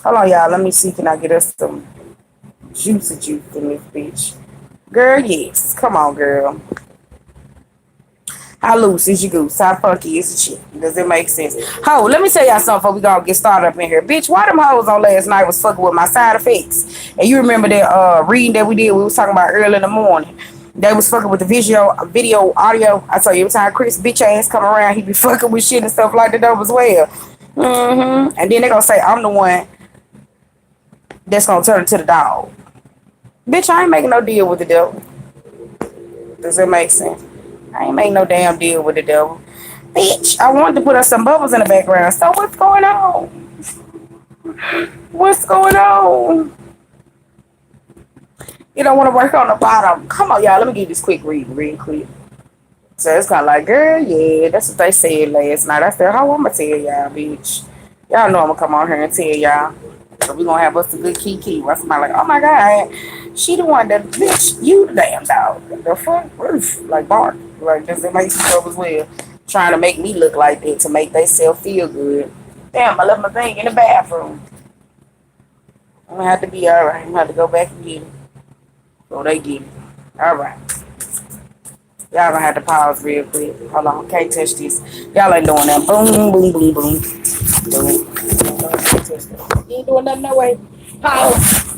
Hold on, y'all. Let me see. Can I get us some juicy juice in this bitch? Girl, yes. Come on, girl. How loose is your goose? How funky is the shit? Does it make sense? Ho, let me tell y'all something before we gonna get started up in here. Bitch, why them hoes on last night was fucking with my side effects? And you remember that reading that we did, we was talking about early in the morning. They was fucking with the video, audio. I tell you, every time Chris bitch ass come around, he be fucking with shit and stuff like that as well. And then they gonna say I'm the one that's gonna turn into the dog. Bitch, I ain't making no deal with the devil. Does it make sense? I ain't make no damn deal with the devil. Bitch, I wanted to put us some bubbles in the background. So what's going on? What's going on? You don't want to work on the bottom. Come on, y'all. Let me give you this quick read, real quick. So it's kind of like, girl, yeah, that's what they said last night. I said, how I'm going to tell y'all, bitch. Y'all know I'm going to come on here and tell y'all. So we going to have us a good kiki. What's somebody like, oh my God, she the one that, bitch, you the damn dog. The fuck roof, like bark. Like, does it make sense as well? Trying to make me look like that to make they self feel good. Damn, I left my thing in the bathroom. I'm gonna have to be all right. I'm gonna have to go back and get it. So they get it. All right. Y'all gonna have to pause real quick. Hold on, can't touch this. Y'all ain't doing that. Boom, boom, boom, boom. Boom. Can't touch that. You ain't doing nothing no way. Pause.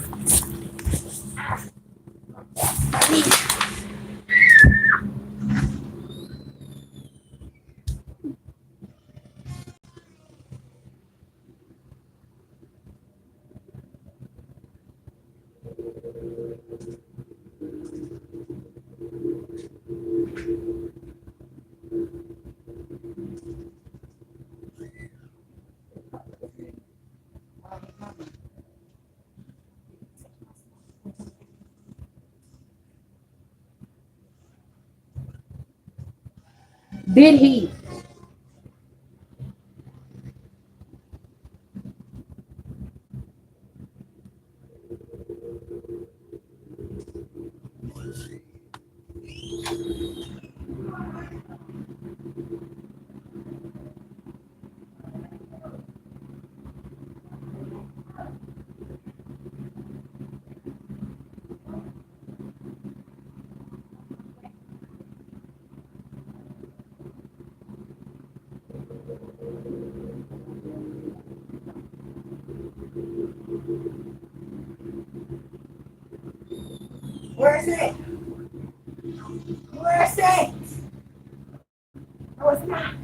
Did he? Where's it? Where's it? No, it's not.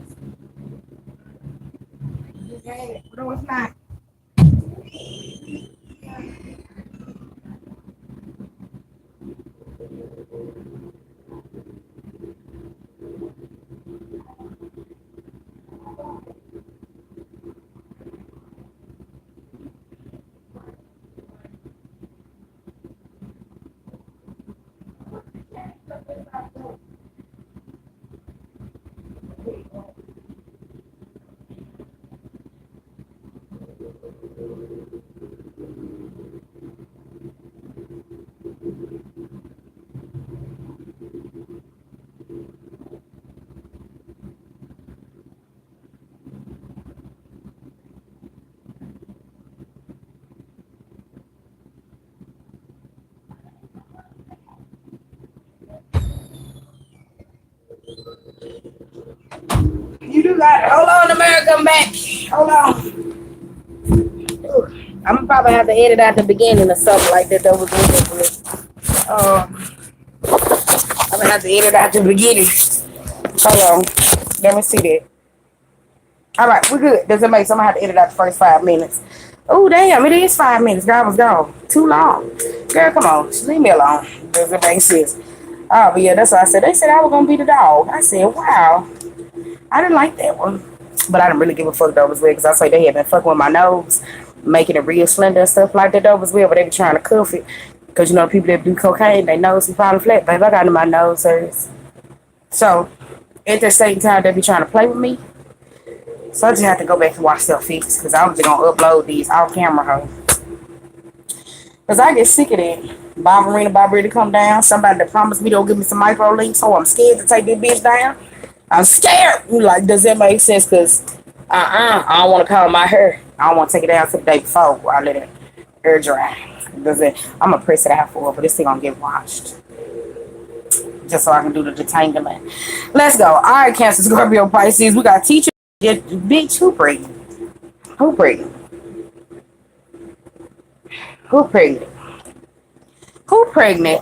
Okay. No, it's not. You do got it. Hold on, America, I'm back. Hold on. I'm gonna probably have to edit out the beginning or something like that. That was ridiculous. I'm gonna have to edit out the beginning. Hold on. Let me see that. All right, we're good. Does it make sense? I'm gonna have to edit out the first 5 minutes. Oh damn, it is 5 minutes. God was gone. Too long. Girl, come on. Just leave me alone. Does it make sense? Oh, but yeah, that's what I said. They said I was gonna be the dog. I said, wow. I didn't like that one. But I didn't really give a fuck though as well because I say they had been fucking with my nose, making it real slender and stuff like that though as well, but they be trying to cuff it. Because you know people that do cocaine, they nose be falling flat. Baby, I got in my nose hurts. So at the same time they be trying to play with me. So I just have to go back and watch stuff fix because I'm just gonna upload these off camera hoe. Because I get sick of that. Bob ready to come down. Somebody that promised me they'll give me some micro links, so I'm scared to take that bitch down. I'm scared. Like, does that make sense? Because I don't want to comb my hair. I don't want to take it down to the day before while I let it air dry. I'm gonna press it out for it, but this thing gonna get washed just so I can do the detanglement. Let's go. All right, Cancer, Scorpio, Pisces. We got teacher. Bitch, who pregnant? Who pregnant? Who pregnant? Who pregnant?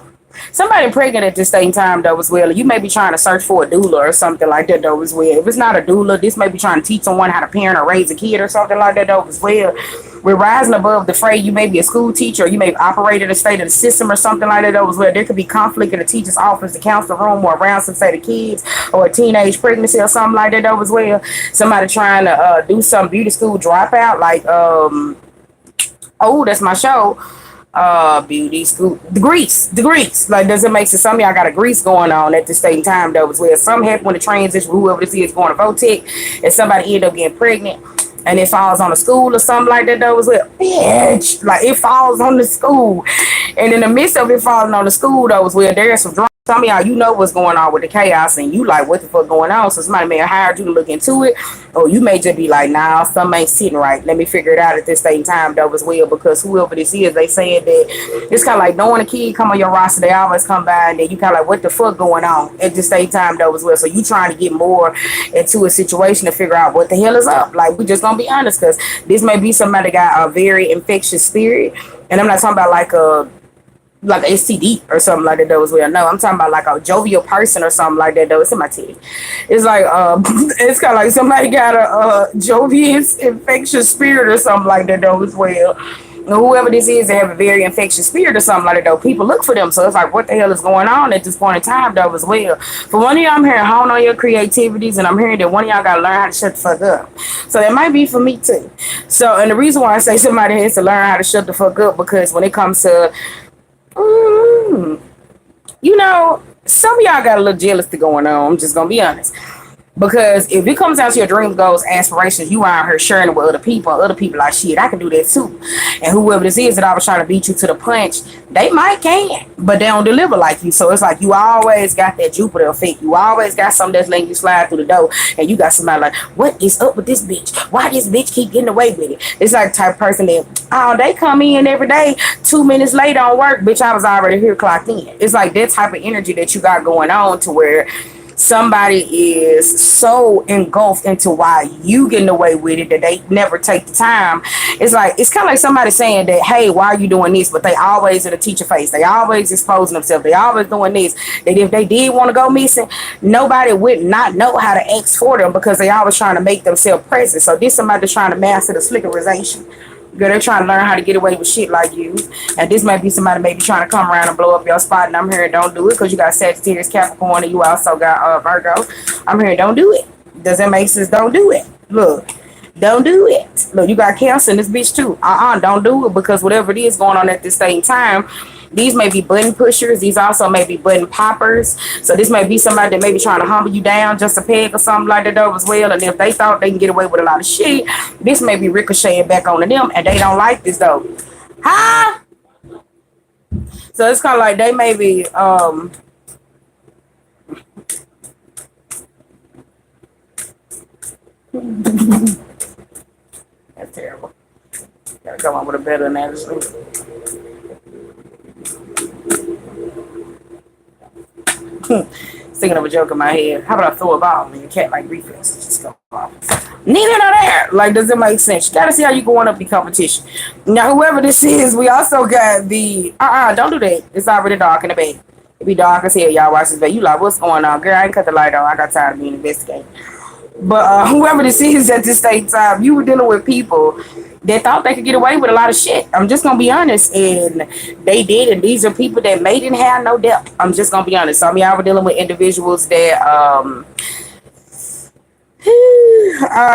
Somebody pregnant at the same time though as well. You may be trying to search for a doula or something like that though as well. If it's not a doula, this may be trying to teach someone how to parent or raise a kid or something like that though as well. We're rising above the fray. You may be a school teacher, or you may operate in a state of the system or something like that though as well. There could be conflict in the teacher's office, the counselor room, or around some say the kids or a teenage pregnancy or something like that though as well. Somebody trying to do some beauty school dropout like oh, that's my show. Beauty school, the grease. Like, does it make sense? Some of y'all got a grease going on at the same time though as well. Some happen when the transition, whoever this is going to Votech, and somebody end up getting pregnant and it falls on the school or something like that though as well. Bitch, like it falls on the school, and in the midst of it falling on the school though as well, there's some drama. Some of y'all, you know what's going on with the chaos, and you like, what the fuck going on? So somebody may have hired you to look into it, or you may just be like, nah, something ain't sitting right. Let me figure it out at this same time though as well, because whoever this is, they saying that it's kind of like knowing a kid come on your roster, they always come by, and then you kind of like, what the fuck going on at the same time though as well. So you trying to get more into a situation to figure out what the hell is up. Like, we just gonna be honest, because this may be somebody got a very infectious spirit, and I'm not talking about like a STD or something like that though as well. No, I'm talking about like a jovial person or something like that though. It's in my titty. It's like it's kind of like somebody got a jovious infectious spirit or something like that though as well. And whoever this is, they have a very infectious spirit or something like that though. People look for them, so it's like, what the hell is going on at this point in time though as well. For one of y'all, I'm hearing hone on your creativities, and I'm hearing that one of y'all gotta learn how to shut the fuck up. So that might be for me too. So, and the reason why I say somebody has to learn how to shut the fuck up, because when it comes to you know, some of y'all got a little jealousy going on. I'm just gonna be honest. Because if it comes down to your dreams, goals, aspirations, you out here sharing it with other people like, shit, I can do that too. And whoever this is that I was trying to beat you to the punch, they might can, but they don't deliver like you. So it's like you always got that Jupiter effect. You always got something that's letting you slide through the door, and you got somebody like, what is up with this bitch? Why this bitch keep getting away with it? It's like the type of person that, oh, they come in every day, 2 minutes late on work, bitch, I was already here clocked in. It's like that type of energy that you got going on, to where somebody is so engulfed into why you getting away with it that they never take the time. It's like, it's kind of like somebody saying that, hey, why are you doing this? But they always in a teacher face. They always exposing themselves. They always doing this. That if they did want to go missing, nobody would not know how to ask for them, because they always trying to make themselves present. So this somebody that's trying to master the slickerization. Girl, they're trying to learn how to get away with shit like you. And this might be somebody maybe trying to come around and blow up your spot. And I'm hearing, don't do it, because you got Sagittarius, Capricorn, and you also got Virgo. I'm hearing, don't do it. Does that make sense? Don't do it. Look, don't do it. Look, you got Cancer in this bitch too. Don't do it, because whatever it is going on at the same time, these may be button pushers. These also may be button poppers. So this may be somebody that may be trying to humble you down just a peg or something like that though as well. And if they thought they can get away with a lot of shit, this may be ricocheting back onto them, and they don't like this though. Huh? So it's kind of like they may be that's terrible. Gotta come up with a better analogy. Thinking of a joke in my head. How about I throw a ball and your cat like reflexes just go off? Neither nor there. Like, does it make sense? You gotta see how you going up the competition. Now, whoever this is, we also got the don't do that. It's already dark in the bed. It be dark as hell. Y'all watch this bed. You like, what's going on? Girl, I ain't cut the light on. I got tired of being investigated. But whoever this is at the same time, you were dealing with people that thought they could get away with a lot of shit. I'm just gonna be honest, and they did. And these are people that may didn't have no depth. I'm just gonna be honest. Some of y'all were dealing with individuals that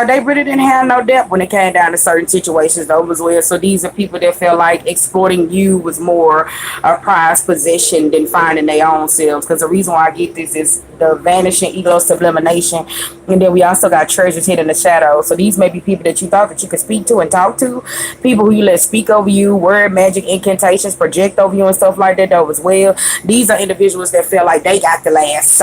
they really didn't have no depth when it came down to certain situations though as well. So these are people that felt like exploiting you was more a prized possession than finding their own selves. Because the reason why I get this is the vanishing ego sublimination, and then we also got treasures hidden in the shadows. So these may be people that you thought that you could speak to and talk to, people who you let speak over you, word magic incantations project over you and stuff like that though as well. These are individuals that feel like they got the last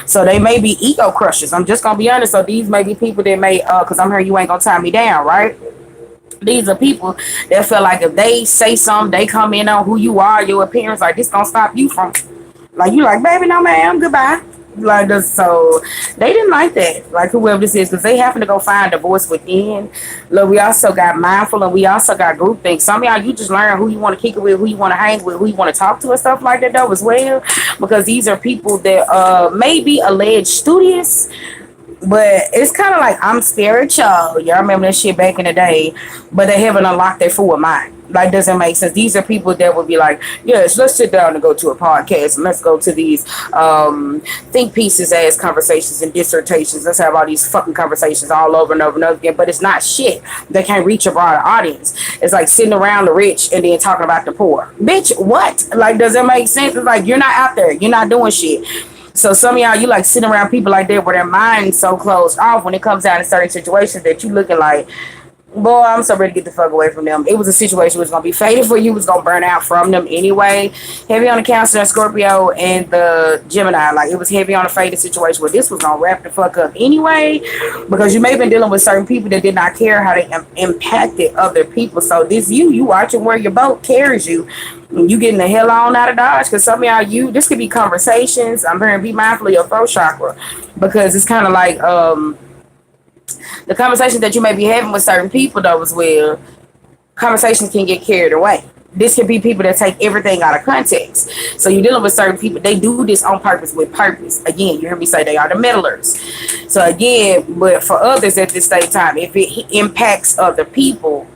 so they may be ego crushers. I'm just gonna be honest. So these may be people that may because I'm hearing you ain't gonna tie me down, right? These are people that feel like if they say something, they come in on who you are, your appearance, like this gonna stop you from, like, you like, baby, no ma'am, goodbye. Like this, so they didn't like that. Like whoever this is, because they happen to go find a voice within. Look, we also got mindful, and we also got group things. Some of y'all, you just learn who you want to kick it with, who you want to hang with, who you want to talk to, and stuff like that though as well. Because these are people that may be alleged studious, but it's kind of like I'm spiritual. Y'all remember that shit back in the day, but they haven't unlocked their full mind. Like, doesn't make sense. These are people that would be like, yes, let's sit down and go to a podcast and let's go to these think pieces as conversations and dissertations. Let's have all these fucking conversations all over and over and over again. But it's not shit. They can't reach a broader audience. It's like sitting around the rich and then talking about the poor. Bitch, what? Like, does it make sense? It's like you're not out there. You're not doing shit. So some of y'all, you like sitting around people like that where their mind's so closed off when it comes down to certain situations that you looking like, boy, I'm so ready to get the fuck away from them. It was a situation that was going to be fated for you, was going to burn out from them anyway. Heavy on the Cancer and Scorpio and the Gemini. Like, it was heavy on a fated situation where this was going to wrap the fuck up anyway, because you may have been dealing with certain people that did not care how they impacted other people. So this you watching where your boat carries you. You getting the hell on out of Dodge, because some of y'all, this could be conversations. I'm hearing be mindful of your throat chakra, because it's kind of like the conversations that you may be having with certain people though as well. Conversations can get carried away. This can be people that take everything out of context. So you're dealing with certain people. They do this on purpose with purpose. Again, you hear me say they are the meddlers. So again, but for others at this same time, if it impacts other people,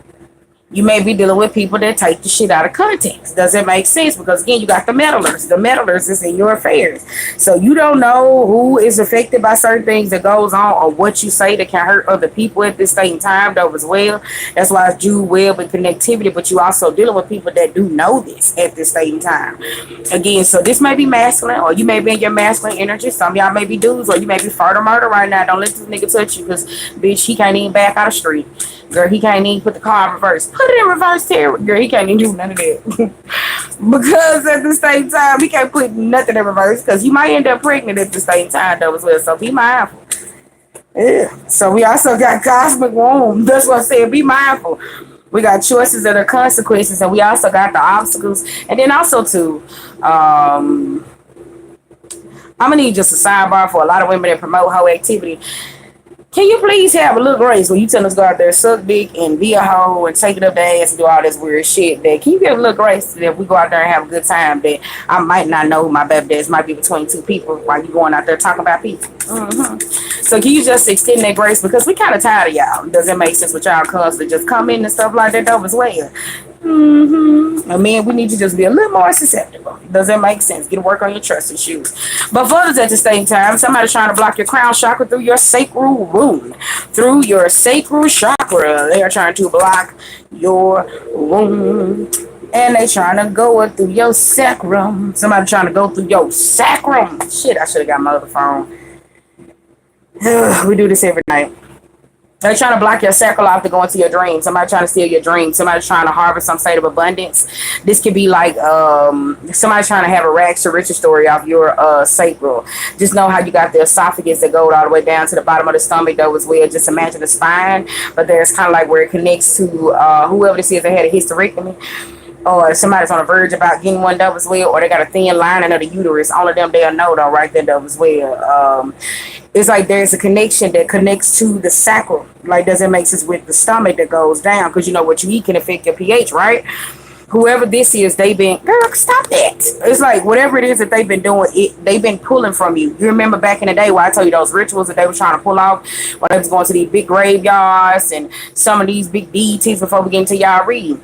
you may be dealing with people that take the shit out of context. Does it make sense? Because again, you got the meddlers. The meddlers is in your affairs. So you don't know who is affected by certain things that goes on or what you say that can hurt other people at this same time though as well. That's why it's due web and connectivity, but you also dealing with people that do know this at this same time. Again, so this may be masculine, or you may be in your masculine energy. Some of y'all may be dudes, or you may be further murder right now. Don't let this nigga touch you, because bitch, he can't even back out the street. Girl, he can't even put the car in reverse. Put it in reverse, Terry. Girl, he can't even do none of that. Because at the same time, he can't put nothing in reverse, because you might end up pregnant at the same time, though, as well. So be mindful. Yeah. So we also got cosmic womb. That's what I said. Be mindful. We got choices that are consequences, and we also got the obstacles. And then also, too, I'm going to need just a sidebar for a lot of women that promote hoe activity. Can you please have a little grace when you tell us to go out there, suck dick and be a hoe and take it up the ass and do all this weird shit? That can you give a little grace that if we go out there and have a good time, that I might not know who my baby dad's might be between two people while you going out there talking about people? So can you just extend that grace, because we kind of tired of y'all. Doesn't make sense with y'all constantly just come in and stuff like that though as well. I mean, we need to just be a little more susceptible. Does that make sense? Get to work on your trust issues. But for others at the same time, somebody's trying to block your crown chakra through your sacral wound. Through your sacral chakra. They are trying to block your wound. And they trying to go through your sacrum. Somebody trying to go through your sacrum. Shit, I should have got my other phone. We do this every night. They're trying to block your sacral off to go into your dreams. Somebody trying to steal your dreams. Somebody's trying to harvest some state of abundance. This could be like somebody trying to have a rags to riches story off your sacral. Just know how you got the esophagus that goes all the way down to the bottom of the stomach though as well. Just imagine the spine. But there's kind of like where it connects to whoever this is that had a hysterectomy. Or somebody's on the verge about getting one done as well, or they got a thin lining of the uterus. All of them they'll know though right there though as well. It's like there's a connection that connects to the sacral. Like, does it make sense with the stomach that goes down? Because you know what you eat can affect your pH, right? Whoever this is, they've been, girl, stop that. It's like whatever it is that they've been doing, they've been pulling from you. You remember back in the day where I told you those rituals that they were trying to pull off when they was going to these big graveyards and some of these big deities before we get into y'all reading.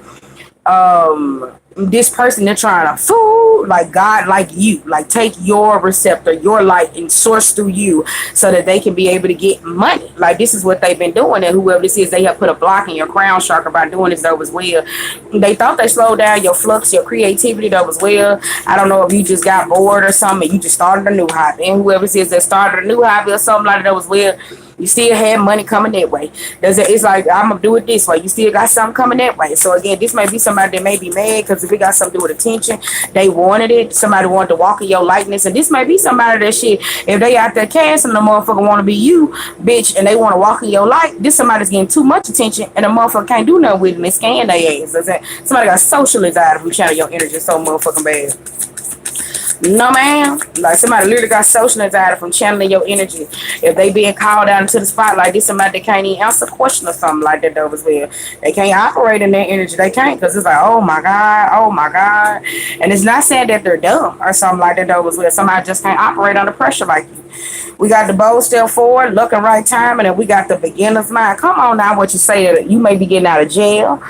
This person, they're trying to fool like God, like you, like take your receptor, your light, and source through you so that they can be able to get money. Like, this is what they've been doing. And whoever this is, they have put a block in your crown chakra by doing this though as well. They thought they slowed down your flux, your creativity though as well. I don't know if you just got bored or something and you just started a new hobby. And whoever it is that started a new hobby or something like that as well, you still have money coming that way. It's like, I'm gonna do it this way. You still got something coming that way. So again, this may be somebody that may be mad because if it got something to do with attention, they want wanted it. Somebody wanted to walk in your likeness. And this may be somebody that shit, if they out there casting, the motherfucker want to be you, bitch, and they want to walk in your light, this somebody's getting too much attention and the motherfucker can't do nothing with it and they scan their ass. Somebody got socialized out if you channel your energy so motherfucking bad. No, ma'am. Like, somebody literally got social anxiety from channeling your energy. If they being called out into the spotlight, this somebody that can't even answer a question or something like that, though, as well. They can't operate in their energy. They can't, because it's like, oh my God, oh my God. And it's not saying that they're dumb or something like that, though, as well. Somebody just can't operate under pressure like you. We got the bold step forward, looking right time, and then we got the beginner's mind. Come on now, what you say that you may be getting out of jail.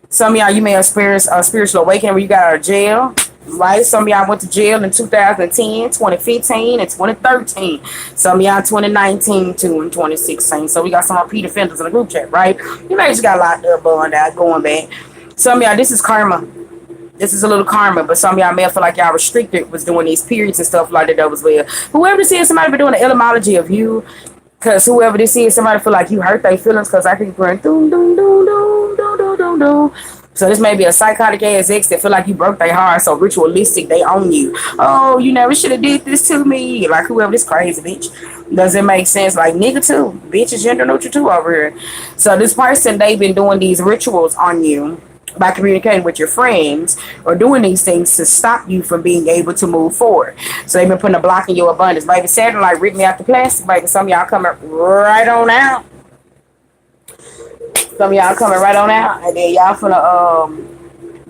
Some of y'all, you may experience a spiritual awakening where you got out of jail. Right? Some of y'all went to jail in 2010, 2015, and 2013. Some of y'all 2019 too and 2016. So we got some repeat offenders in the group chat, right? You may just got locked up, burned out, going back. Some of y'all, this is karma. This is a little karma, but some of y'all may feel like y'all restricted was doing these periods and stuff like that as well. Whoever this is, somebody be doing the etymology of you. Because whoever this is, somebody feel like you hurt their feelings because I keep going doom, doom, doom, doom, doom, doom, doom, doom. So this may be a psychotic ass ex that feel like you broke their heart, so ritualistic, they own you. Oh, you never should have did this to me. Like, whoever this crazy bitch. Does it make sense? Like, nigga too. Bitch is gender neutral too over here. So this person, they've been doing these rituals on you by communicating with your friends or doing these things to stop you from being able to move forward. So they've been putting a block in your abundance. Baby, Saturn like ripped me out the plastic, baby. Some of y'all coming right on out. Some of y'all coming right on out. And then y'all finna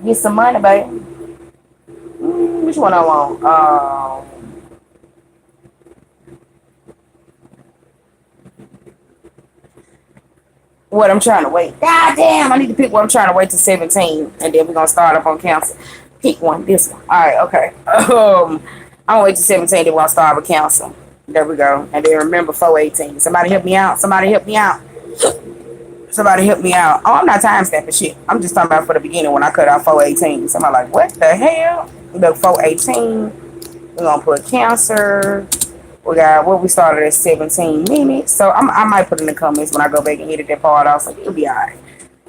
get some money, baby. Which one I want? What I'm trying to wait. God damn, I need to pick what I'm trying to wait to 17. And then we're gonna start up on Cancer. Pick one, this one. Alright, okay. I'm gonna wait to 17, then we'll start with Cancer. There we go. And then remember 418. Somebody help me out. Somebody help me out. Somebody help me out. Oh, I'm not time stamping shit. I'm just talking about for the beginning when I cut out 418. Somebody like, what the hell? Look, 418. We're gonna put Cancer. We got what we started at 17 minutes. So I might put in the comments when I go back and edit that part off. So you'll be alright.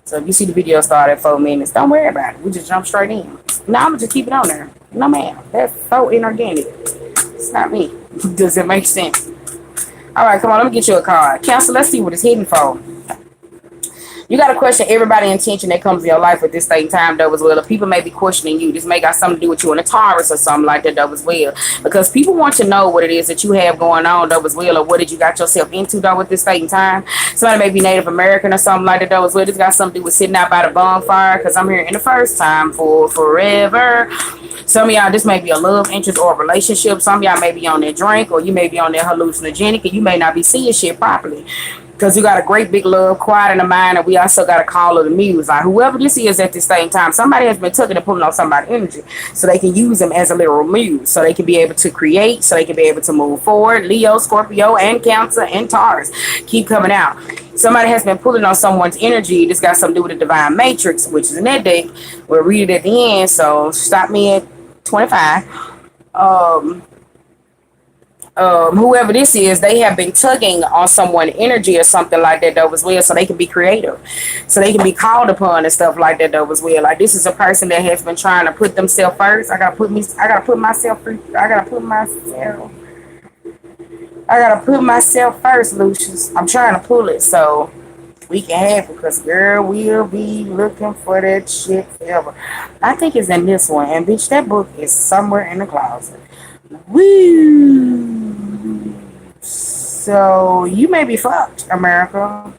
So if you see the video start at 4 minutes, don't worry about it. We just jump straight in. No, I'm gonna just keep it on there. No ma'am. That's so inorganic. It's not me. Does it make sense? Alright, come on, let me get you a card. Cancer, let's see what it's hidden for. You got to question everybody's intention that comes in your life at this same time, though, as well. If people may be questioning you, this may got something to do with you in a Taurus or something like that, though, as well. Because people want to know what it is that you have going on, though, as well, or what did you got yourself into, though, at this same time. Somebody may be Native American or something like that, though, as well. This got something to do with sitting out by the bonfire, because I'm here in the first time for forever. Some of y'all, this may be a love interest or a relationship. Some of y'all may be on their drink, or you may be on their hallucinogenic, and you may not be seeing shit properly. Because you got a great big love, quiet in the mind, and we also got a call of the muse. Like, whoever this is at the same time, somebody has been taking and pulling on somebody's energy so they can use them as a literal muse, so they can be able to create, so they can be able to move forward. Leo, Scorpio, and Cancer, and Taurus keep coming out. Somebody has been pulling on someone's energy. This got something to do with the divine matrix, which is in that deck. We'll read it at the end, so stop me at 25. Whoever this is, they have been tugging on someone's energy or something like that, though, as well, so they can be creative, so they can be called upon and stuff like that, though, as well. Like, this is a person that has been trying to put themselves first. I gotta put myself first, Lucius. I'm trying to pull it so we can have it, because girl, we'll be looking for that shit forever. I think it's in this one, and bitch, that book is somewhere in the closet. Woo! So you may be fucked, America.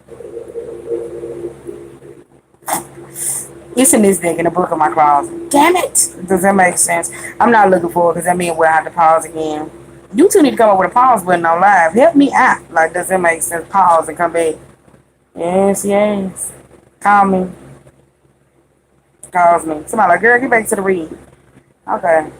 It's in this deck in the book of my closet. Damn it! Does that make sense? I'm not looking for it, because that means we'll have to pause again. You two need to come up with a pause button on live. Help me out. Like, does that make sense? Pause and come back. Yes. Call me. Calls me. Somebody like, girl, get back to the read. Okay.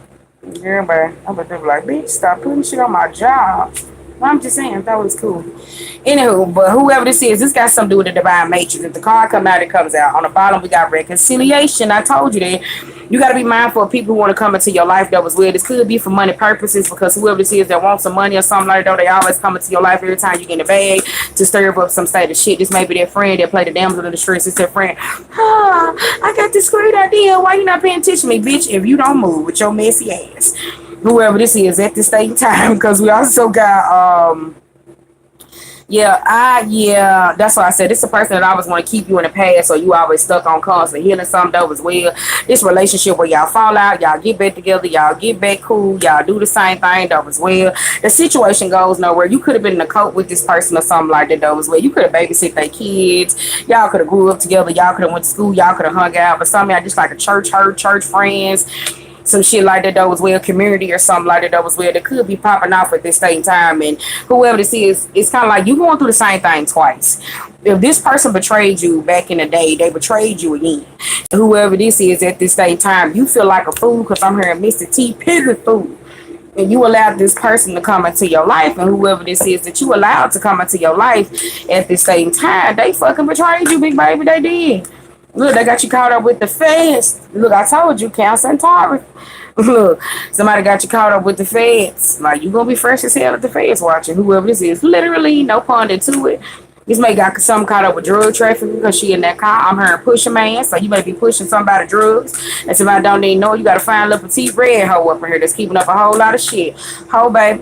Girl, but I'm gonna be like, bitch, stop putting shit on my job. I'm just saying, I thought it was cool. Anywho, but whoever this got something to do with the divine matrix. If the card come out, it comes out. On the bottom, we got reconciliation. I told you that. You got to be mindful of people who want to come into your life that was weird. This could be for money purposes because whoever this is that wants some money or something like that, they always come into your life every time you get in the bag to stir up some state of shit. This may be their friend that played the damsel in the streets. It's their friend. I got this great idea. Why you not paying attention to me, bitch? If you don't move with your messy ass. Whoever this is at this same time, because we also got yeah, that's why I said it's a person that always want to keep you in the past, so you always stuck on constantly healing something over as well. This relationship where y'all fall out, y'all get back together, y'all get back cool, y'all do the same thing though as well. The situation goes nowhere. You could have been in a cult with this person or something like that though as well. You could have babysit their kids, y'all could have grew up together, y'all could have went to school, y'all could have hung out, but some of y'all just like a church hurt, church friends. Some shit like that was well, community or something like that was well, that could be popping off at this same time. And whoever this is, it's kind of like you going through the same thing twice. If this person betrayed you back in the day, they betrayed you again. Whoever this is at this same time, you feel like a fool because I'm hearing Mr. T, pivot fool. And you allowed this person to come into your life, and whoever this is that you allowed to come into your life at the same time, they fucking betrayed you, big baby. They did. Look, they got you caught up with the feds. Look, I told you, Cancer and Taurus. Look, somebody got you caught up with the feds. Like, you gonna be fresh as hell at the feds watching whoever this is. Literally, no pun into it. This may got some caught up with drug trafficking because she in that car. I'm her push a man, so you may be pushing somebody drugs. And somebody don't even know, you gotta find a little petite red hoe up in here that's keeping up a whole lot of shit. Whole baby,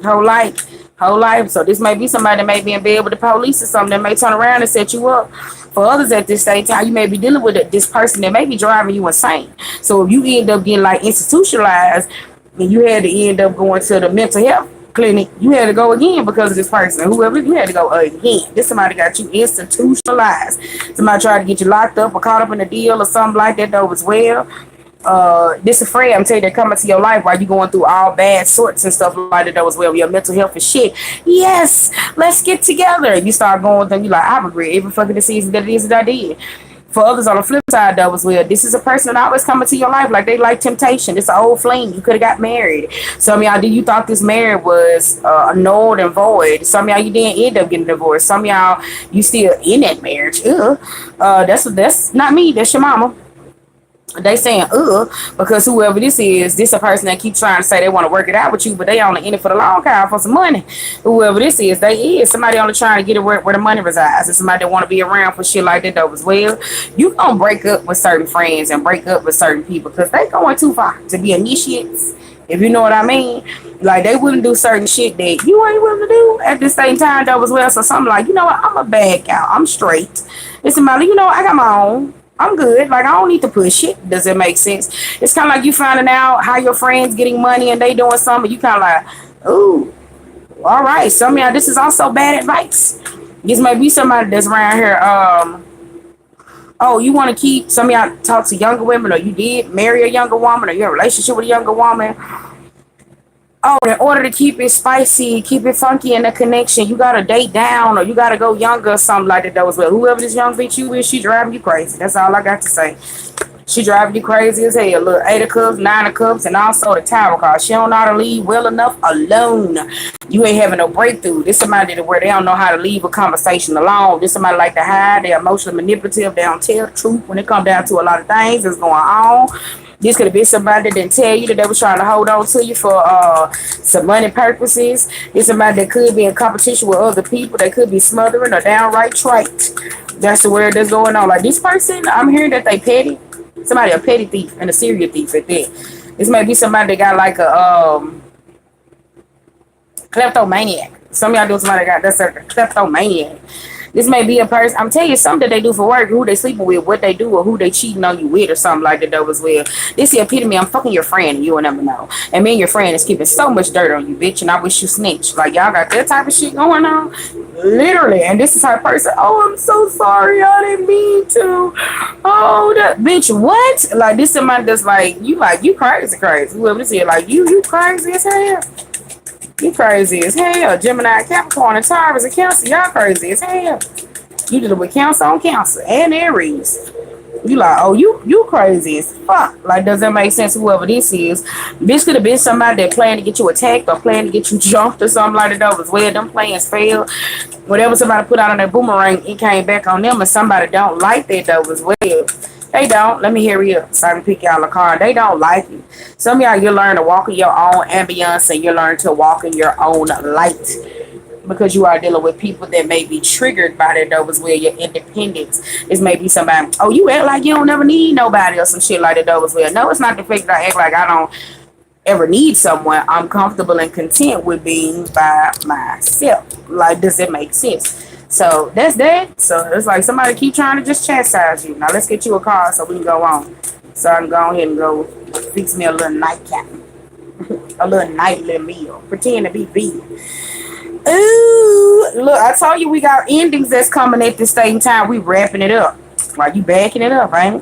whole life. Whole life. So this may be somebody that may be in bed with the police or something that may turn around and set you up. For others at this same time, you may be dealing with this person that may be driving you insane. So if you end up getting like institutionalized and you had to end up going to the mental health clinic, you had to go again because of this person. Whoever, you had to go again. This somebody got you institutionalized. Somebody tried to get you locked up or caught up in a deal or something like that though as well. This a friend, I'm telling you, that come into your life while you going through all bad sorts and stuff like that as well. Your mental health and shit. Yes, let's get together. You start going with them, you like, I regret every fucking decision that it is that I did. For others on the flip side though as well, this is a person that always come into your life like they like temptation. It's an old flame. You could have got married. Some of y'all, you thought this marriage was null and void. Some of y'all, you didn't end up getting divorced. Some of y'all, you still in that marriage. That's not me. That's your mama. They saying because whoever this is, this a person that keep trying to say they want to work it out with you, but they only in it for the long haul for some money. Whoever this is, they is somebody only trying to get it where the money resides. It's somebody that want to be around for shit like that though as well. You gonna break up with certain friends and break up with certain people because they going too far to be initiates. If you know what I mean, like they wouldn't do certain shit that you ain't willing to do at the same time though as well. So something like, you know what, I'm a bad cow. I'm straight. It's somebody, you know, I got my own. I'm good. Like, I don't need to push it. Does it make sense? It's kind of like you finding out how your friends getting money and they doing something. You kind of like, ooh, all right. Some of y'all, this is also bad advice. This may be somebody that's around here. Oh, you want to keep, some of y'all talk to younger women, or you did marry a younger woman, or you're in a relationship with a younger woman. Oh, in order to keep it spicy, keep it funky in the connection, you gotta date down or you gotta go younger or something like that. That was well. Whoever this young bitch you is, she driving you crazy. That's all I got to say. She driving you crazy as hell. Look, 8 of cups, 9 of cups, and also the tower card. She don't know how to leave well enough alone. You ain't having no breakthrough. This somebody where they don't know how to leave a conversation alone. This somebody like to hide. They're emotionally manipulative. They don't tell the truth when it comes down to a lot of things that's going on. This could have been somebody that didn't tell you that they was trying to hold on to you for some money purposes. This somebody that could be in competition with other people. They could be smothering or downright trite. That's the word that's going on. Like this person, I'm hearing that they petty. Somebody a petty thief and a serial thief at that. This might be somebody that got like a kleptomaniac. Some of y'all do somebody that got that's a kleptomaniac. This may be a person, I'm telling you something that they do for work, who they sleeping with, what they do, or who they cheating on you with, or something like that though as well. This is the epitome, I'm fucking your friend and you will never know. And me and your friend is keeping so much dirt on you, bitch, and I wish you snitch. Like y'all got that type of shit going on. Literally. And this is her person, oh, I'm so sorry, I didn't mean to. Oh, that bitch, what? Like this is somebody that's like you crazy. Whoever this is, like you crazy as hell. You crazy as hell. Gemini, Capricorn, and Taurus, and Cancer. Y'all crazy as hell. You did it with Cancer on Cancer and Aries. You like, oh, you crazy as fuck. Like, does that make sense? Whoever this is, this could have been somebody that planned to get you attacked or planned to get you jumped or something like that. Was where them plans failed. Whatever somebody put out on their boomerang, it came back on them, and somebody don't like that though as well. They don't. Let me hear you. Sorry to pick y'all a card. They don't like you. Some of y'all, you learn to walk in your own ambience and you learn to walk in your own light, because you are dealing with people that may be triggered by that though as well. Your independence is maybe somebody, oh, you act like you don't ever need nobody or some shit like that though as well. No, it's not the fact that I act like I don't ever need someone. I'm comfortable and content with being by myself. Like, does it make sense? So that's that. So it's like somebody keep trying to just chastise you. Now let's get you a car so we can go on. So I can go ahead and go fix me a little nightcap. A little nightly meal. Pretend to be vegan. Ooh, look, I told you we got endings that's coming at the same time. We wrapping it up. Like, you backing it up, right?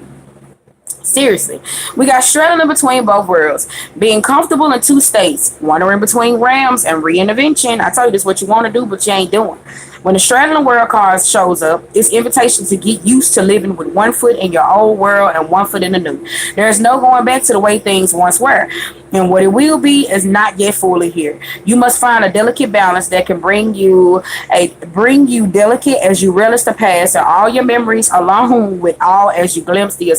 Seriously, we got straddling between both worlds, being comfortable in two states, wandering between realms and reinvention. I told you this is what you want to do, but you ain't doing. When the straddling world card shows up, it's invitation to get used to living with one foot in your old world and one foot in the new. There's no going back to the way things once were. And what it will be is not yet fully here. You must find a delicate balance that can bring you delicate as you relish the past and all your memories, along with all as you glimpse the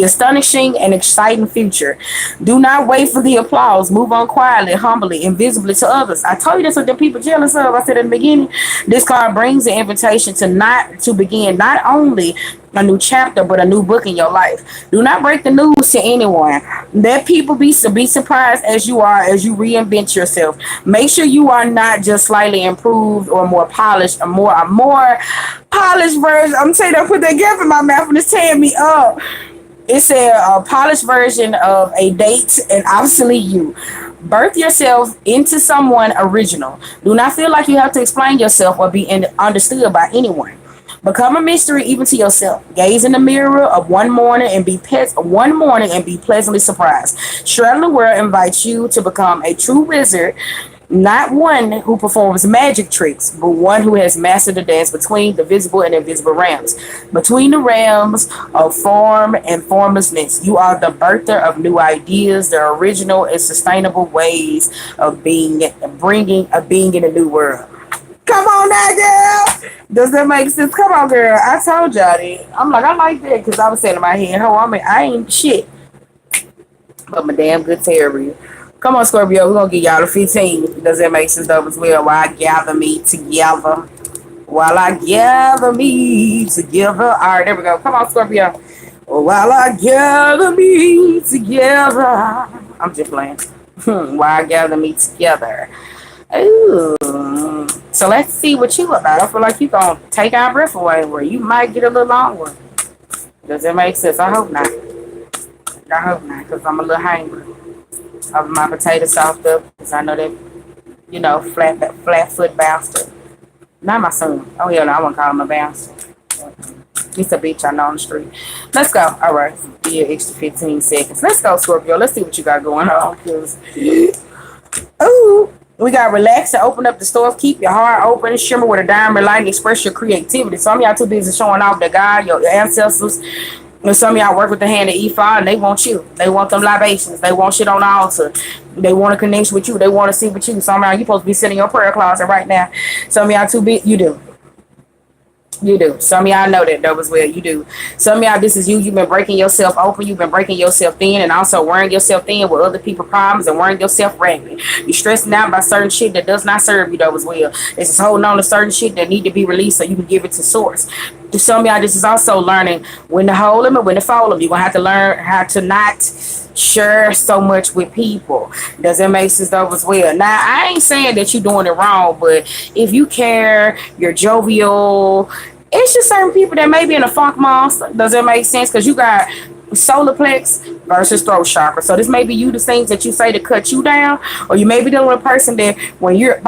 astonishing and exciting future. Do not wait for the applause. Move on quietly, humbly, invisibly to others. I told you that's what the people jealous of. I said in the beginning, this card brings the invitation to begin not only a new chapter, but a new book in your life. Do not break the news to anyone. Let people be surprised as you reinvent yourself. Make sure you are not just slightly improved or more polished, a more polished version. I'm telling you, I put that gap in my mouth and it's tearing me up. It's a polished version of a date and obsolete you. Birth yourself into someone original. Do not feel like you have to explain yourself or be understood by anyone. Become a mystery even to yourself. Gaze in the mirror of one morning and be pleasantly surprised. Straddling World invites you to become a true wizard, not one who performs magic tricks, but one who has mastered the dance between the visible and invisible realms. Between the realms of form and formlessness, you are the birther of new ideas, the original and sustainable ways of being in a new world. Come on now, girl. Does that make sense? Come on, girl. I told y'all that. I'm like, I like that because I was saying in my head, I ain't shit, but my damn good terrier. Come on, Scorpio. We're going to give y'all the 15. Does that make sense, though, as well? While I gather me together. All right, there we go. Come on, Scorpio. While I gather me together. I'm just playing. While I gather me together. Ooh. So let's see what you about. I feel like you gonna take our breath away, where you might get a little longer. Does that make sense? I hope not. Because I'm a little hungry. Of my potato soft up, because I know that, flat foot bastard. Not my son. Oh, hell no, I won't call him a bastard. He's a bitch I know on the street. Let's go. All right. Yeah, extra 15 seconds. Let's go, Scorpio. Let's see what you got going on. Ooh. We got relax and open up the stores. Keep your heart open. Shimmer with a diamond light and express your creativity. Some of y'all too busy showing off the God, your ancestors. And some of y'all work with the hand of Ephah and they want you. They want them libations. They want shit on the altar. They want to connect with you. They want to see with you. Some of y'all, you supposed to be sitting in your prayer closet right now. Some of y'all too big. You do. Some of y'all know that though as well. You do. Some of y'all, this is you. You've been breaking yourself open. You've been breaking yourself thin and also wearing yourself thin with other people's problems and wearing yourself ragged. You're stressing out by certain shit that does not serve you though as well. It's just holding on to certain shit that need to be released so you can give it to source. To some of y'all, this is also learning when to hold them and when to fold them. You're going to have to learn how to not share so much with people. Does that make sense though as well? Now, I ain't saying that you're doing it wrong, but if you care, you're jovial, it's just certain people that may be in a funk monster. Does that make sense? Because you got solar plex versus throat chakra. So this may be you, the things that you say to cut you down, or you may be dealing with a person that when you're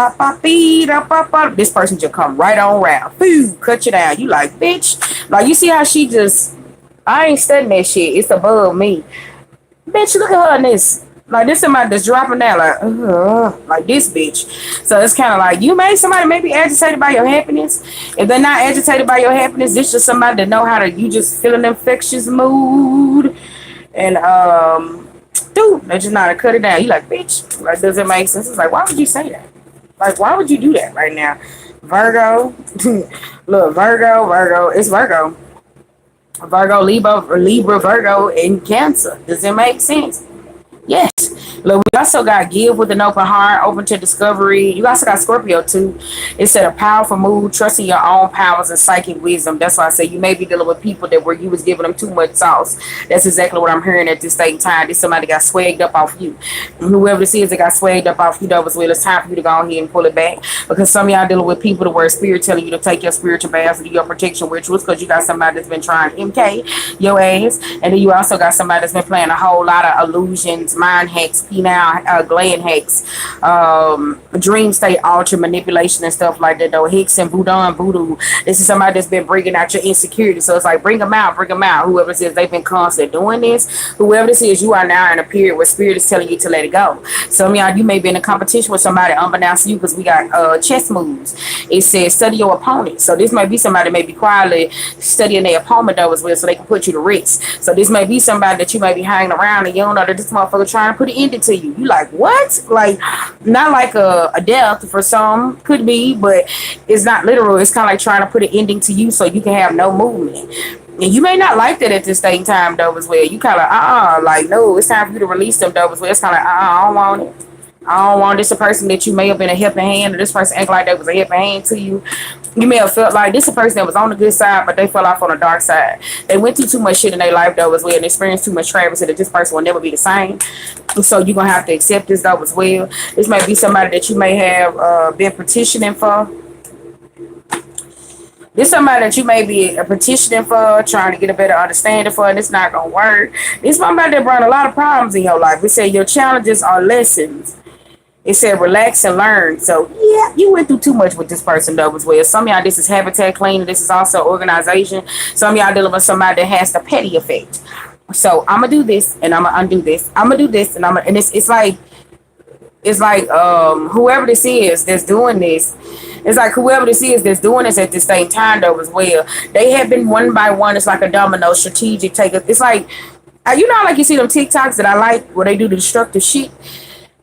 this person just come right on round, cut you down. You like, bitch, like you see how she just, I ain't studying that shit. It's above me. Bitch, look at her in this. Like this somebody that's dropping down like this bitch. So it's kind of like you may somebody may be agitated by your happiness. If they're not agitated by your happiness, this just somebody that know how to you just feel an infectious mood and dude, they just know how to cut it down. You like bitch. Like does it make sense? It's like why would you say that? Like why would you do that right now? Virgo, look Virgo, it's Virgo. Virgo, Libra, Virgo, and Cancer. Does it make sense? Yes. Look, we also got give with an open heart, open to discovery. You also got Scorpio too. It said a powerful mood, trusting your own powers and psychic wisdom. That's why I say you may be dealing with people that where you was giving them too much sauce. That's exactly what I'm hearing at this same time. This somebody got swagged up off you. And whoever this is that got swagged up off you, that was well, it's time for you to go ahead and pull it back. Because some of y'all dealing with people that were spirit telling you to take your spiritual baths and do your protection rituals because you got somebody that's been trying MK your ass. And then you also got somebody that's been playing a whole lot of illusions, mind hacks, penile gland hacks, dream state alter manipulation and stuff like that though. Hicks and voodoo. This is somebody that's been bringing out your insecurity. So it's like bring them out. Whoever says they've been constantly doing this, whoever this is, you are now in a period where spirit is telling you to let it go. Some of y'all, you may be in a competition with somebody unbeknownst to you because we got chess moves. It says study your opponent. So this may be somebody that may be quietly studying their opponent though as well so they can put you to risk. So this may be somebody that you may be hanging around and you don't know that this motherfucker trying to put an ending to you. You like what? Like not like a death for some could be, but it's not literal. It's kind of like trying to put an ending to you so you can have no movement. And you may not like that at this same time though as well. You kind of like no, it's time for you to release them though as well. It's kind of like I don't want it. I don't want this a person that you may have been a helping hand or this person act like that was a helping hand to you. You may have felt like this a person that was on the good side, but they fell off on the dark side. They went through too much shit in their life though as well and experienced too much travesty that this person will never be the same. So you're going to have to accept this though as well. This may be somebody that you may have been petitioning for. This somebody that you may be petitioning for, trying to get a better understanding for, and it's not going to work. This somebody that brought a lot of problems in your life. We say your challenges are lessons. It said relax and learn. So yeah, you went through too much with this person though as well. Some of y'all, this is habitat cleaning. This is also organization. Some of y'all dealing with somebody that has the petty effect. So I'm gonna do this and I'm gonna undo this. I'm gonna do this and it's like whoever this is that's doing this. It's like whoever this is that's doing this at the same time though as well. They have been one by one. It's like a domino strategic take. It's like you know like you see them TikToks that I like where they do the destructive shit.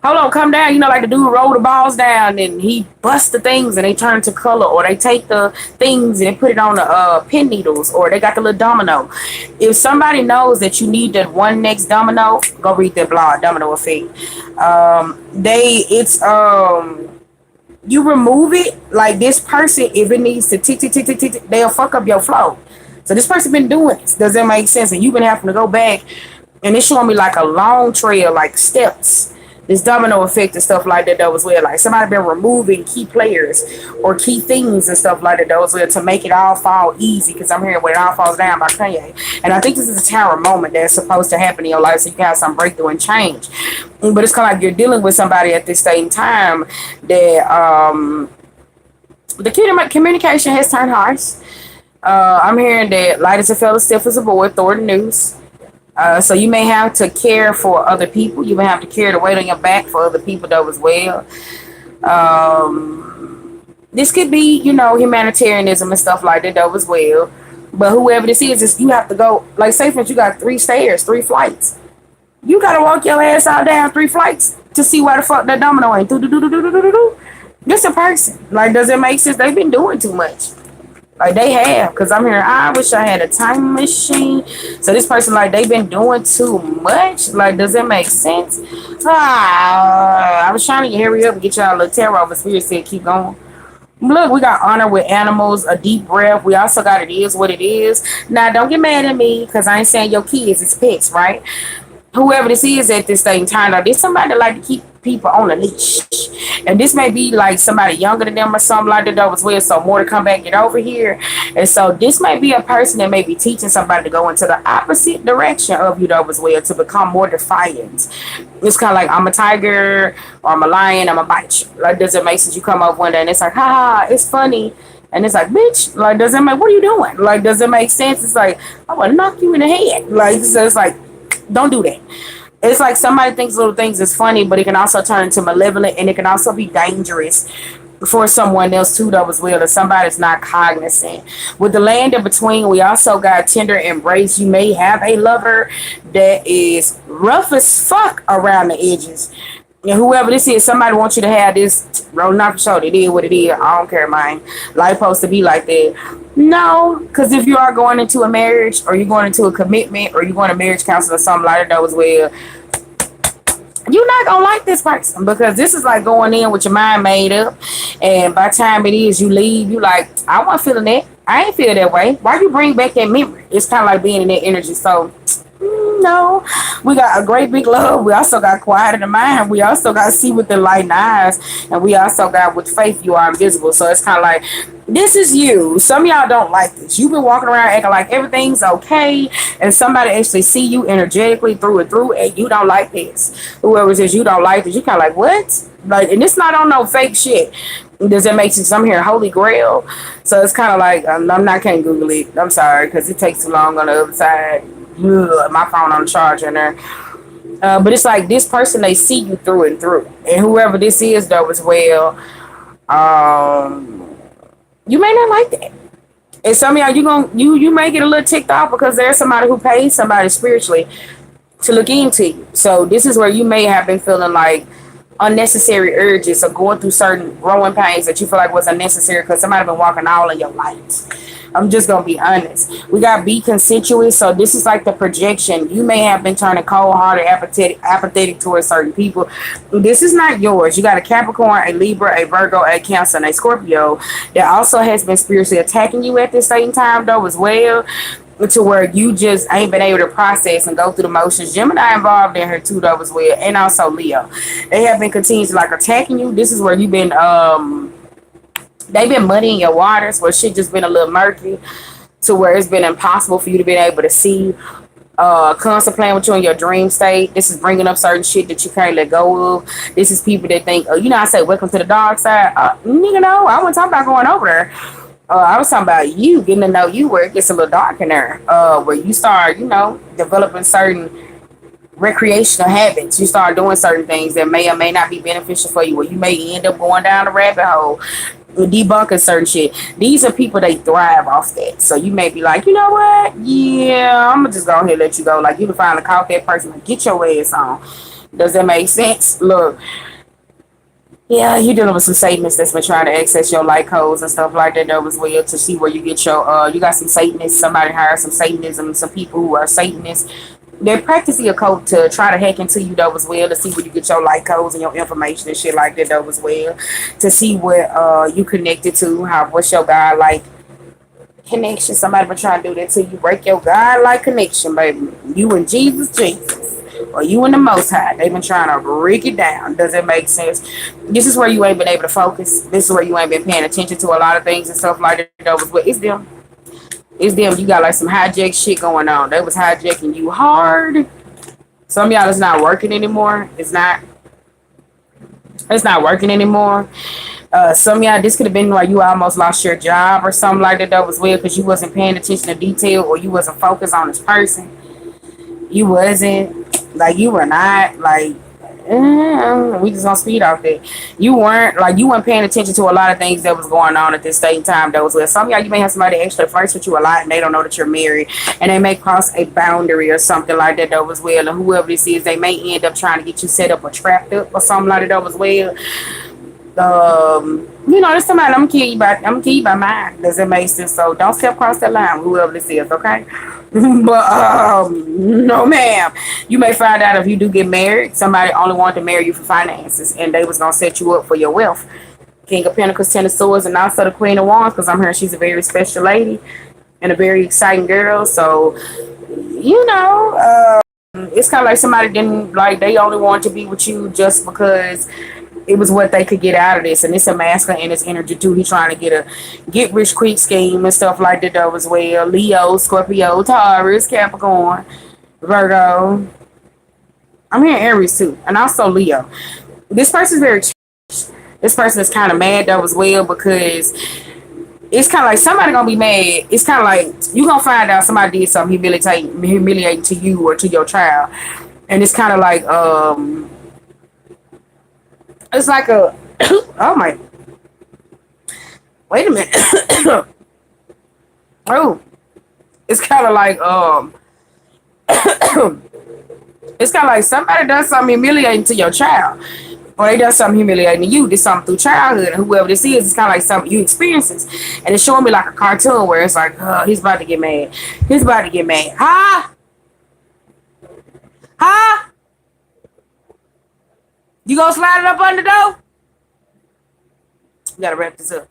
Hold on, come down. You know, like the dude roll the balls down and he busts the things and they turn to color, or they take the things and they put it on the pin needles, or they got the little domino. If somebody knows that you need that one next domino, go read their blog, Domino Effect. You remove it like this person, if it needs to tick, they'll fuck up your flow. So this person been doing this. Does that make sense? And you've been having to go back and it's showing me like a long trail, like steps. This domino effect and stuff like that though as well. Like somebody been removing key players or key things and stuff like that though as well to make it all fall easy. Because I'm hearing when it all falls down by Kanye. And I think this is a tower moment that's supposed to happen in your life so you can have some breakthrough and change. But it's kind of like you're dealing with somebody at this same time that the communication has turned harsh. I'm hearing that light as a feather, stiff as a board, throw the news. So you may have to care for other people. You may have to carry the weight on your back for other people though as well. This could be, you know, humanitarianism and stuff like that though as well. But whoever this is you have to go, like say for instance, you got 3 stairs, 3 flights. You got to walk your ass out down 3 flights to see why the fuck that domino ain't. This a person. Like, does it make sense? They've been doing too much. Like they have, because I'm hearing, I wish I had a time machine. So this person, like, they've been doing too much. Like, does it make sense? I was trying to hurry up and get y'all a little tarot, but Spirit said keep going. Look, we got honor with animals, a deep breath. We also got it is what it is. Now, don't get mad at me, because I ain't saying your kids, it's pets, right? Whoever this is at this same time, now, there's somebody that like to keep people on a leash. And this may be like somebody younger than them or something like that as well. So more to come back, get over here. And so this may be a person that may be teaching somebody to go into the opposite direction of you though as well, to become more defiant. It's kind of like I'm a tiger or I'm a lion, I'm a bite you. Like, does it make sense? You come up one day and it's like, ha, it's funny. And it's like, bitch, like, does it make, what are you doing? Like, does it make sense? It's like, I want to knock you in the head. Like, so it's like, don't do that. It's like somebody thinks little things is funny, but it can also turn into malevolent, and it can also be dangerous for someone else too, though, as well, if somebody's not cognizant. With the land in between, we also got tender embrace. You may have a lover that is rough as fuck around the edges. And whoever this is, somebody wants you to have this rolling off your shoulder. It is what it is. I don't care, man. Life supposed to be like that. No, because if you are going into a marriage, or you're going into a commitment, or you're going to marriage counseling or something like that as well, you're not gonna like this person, because this is like going in with your mind made up, and by the time it is you leave, you like, I wasn't feeling that. I ain't feel that way. Why you bring back that memory? It's kind of like being in that energy. So no, we got a great big love. We also got quiet in the mind. We also got see with the light eyes, and we also got with faith you are invisible. So it's kind of like, this is you. Some of y'all don't like this. You've been walking around acting like everything's okay, and somebody actually see you energetically through and through, and you don't like this. Whoever says you don't like this, you kind of like, what? Like, and it's not on no fake shit. Does it make sense? I'm here, Holy Grail. So it's kind of like, I'm not, can't Google it. I'm sorry, because it takes too long on the other side. Ugh, my phone on the charger in there. But it's like, this person, they see you through and through. And whoever this is, though, as well, you may not like that. And some of y'all, you may get a little ticked off because there's somebody who pays somebody spiritually to look into you. So this is where you may have been feeling like unnecessary urges, or going through certain growing pains that you feel like was unnecessary because somebody been walking all in your light. I'm just gonna be honest. We got be consensuous, so this is like the projection. You may have been turning cold-hearted, apathetic towards certain people. This is not yours. You got a Capricorn, a Libra, a Virgo, a Cancer, and a Scorpio that also has been spiritually attacking you at the same time, though, as well, to where you just ain't been able to process and go through the motions. Gemini involved in her too, though, as well, and also Leo. They have been continuously like attacking you. This is where you've been they've been muddying your waters, where shit just been a little murky, to where it's been impossible for you to be able to see. Constant playing with you in your dream state. This is bringing up certain shit that you can't let go of. This is people that think, oh, you know, I say welcome to the dark side. Nigga, no, I wasn't talking about going over there. I was talking about you getting to know you, where it gets a little dark in there, where you start, you know, developing certain recreational habits. You start doing certain things that may or may not be beneficial for you, where you may end up going down the rabbit hole, debunking certain shit. These are people, they thrive off that. So you may be like, you know what? Yeah, I'm gonna just go ahead and let you go. Like, you can finally call that person and get your ass on. Does that make sense? Look, yeah, you're dealing with some Satanists that's been trying to access your light codes and stuff like that, though, as well, to see where you get your, you got some Satanists, somebody hired some Satanism, some people who are Satanists. They're practicing a code to try to hack into you, though, as well, to see where you get your light codes and your information and shit like that, though, as well, to see what you connected to, what's your God-like connection. Somebody been trying to do that to you. Break your God-like connection, baby. You and Jesus, or you and the Most High. They've been trying to break it down. Does it make sense? This is where you ain't been able to focus. This is where you ain't been paying attention to a lot of things and stuff like that, though, as well. It's them. It's them. You got like some hijack shit going on. They was hijacking you hard. Some of y'all, it's not working anymore. It's not working anymore. Some of y'all, this could have been why you almost lost your job or something like that, though, as well, because you wasn't paying attention to detail, or you wasn't focused on this person. You wasn't, like, you were not, like, we just gonna speed off that. You weren't paying attention to a lot of things that was going on at this same time, though, as well. Some of y'all, you may have somebody actually flirts with you a lot, and they don't know that you're married, and they may cross a boundary or something like that, though, as well. And whoever this is, they may end up trying to get you set up or trapped up or something like that, though, as well. You know, there's somebody, I'm gonna kill you by mine. Does it make sense? So don't step across that line, whoever this is, okay? But no, ma'am. You may find out if you do get married, somebody only wanted to marry you for finances, and they was gonna set you up for your wealth. King of Pentacles, Ten of Swords, and also the Queen of Wands, because I'm hearing she's a very special lady and a very exciting girl. So, you know, it's kind of like somebody didn't, like, they only wanted to be with you just because it was what they could get out of this. And it's a masculine in his energy too. He's trying to get a get rich quick scheme and stuff like that, though, as well. Leo, Scorpio, Taurus, Capricorn, Virgo. I'm hearing Aries too, and also Leo. This person's very changed. This person is kind of mad, though, as well, because it's kind of like somebody gonna be mad. It's kind of like you gonna find out somebody did something humiliating to you or to your child, And it's kind of like it's like a oh my, wait a minute. Oh, it's kind of like it's kind of like somebody does something humiliating to your child, or they done something humiliating to you. This something through childhood, and whoever this is, it's kind of like something you experiences, and it's showing me like a cartoon where it's like, he's about to get mad, he's about to get mad, huh? Huh? You gonna slide it up under the door? You gotta wrap this up.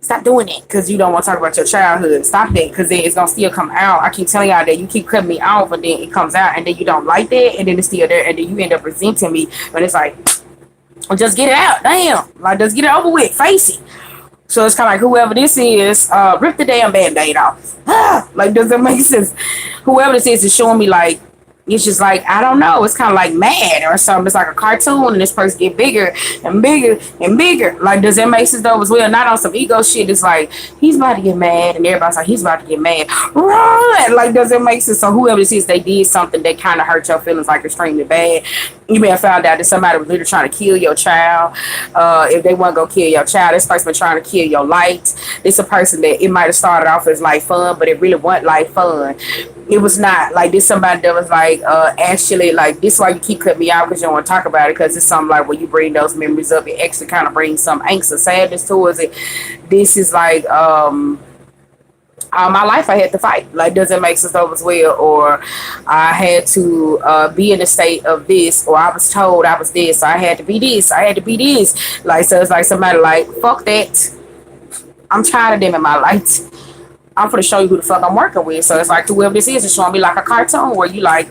Stop doing it because you don't want to talk about your childhood. Stop that because then it's gonna still come out. I keep telling y'all that you keep cutting me off, and then it comes out, and then you don't like that, and then it's still there, and then you end up resenting me. But it's like, well, just get it out, damn, like just get it over with, face it. So it's kind of like whoever this is, rip the damn band-aid off. Like, does it make sense? Whoever this is showing me like it's just like, I don't know, it's kind of like mad or something. It's like a cartoon and this person get bigger and bigger and bigger. Like, does that make sense though as well? Not on some ego shit. It's like he's about to get mad and everybody's like he's about to get mad. Run! Like, does it make sense? So whoever this is, they did something that kind of hurt your feelings like extremely bad. You may have found out that somebody was literally trying to kill your child. If they want to go kill your child, this person been trying to kill your light. This a person that it might have started off as like fun, but it really wasn't like fun. It was not like this. Somebody that was like actually like this. Is why you keep cutting me out because you don't want to talk about it, because it's something like when you bring those memories up, it actually kind of brings some angst or sadness towards it. This is like all my life I had to fight. Like, does it make sense though as well? Or I had to be in a state of this, or I was told I was this, so I had to be this, I had to be this. Like, so it's like somebody like, fuck that. I'm tired of them in my life. I'm gonna show you who the fuck I'm working with. So it's like whoever this is showing me like a cartoon where you like,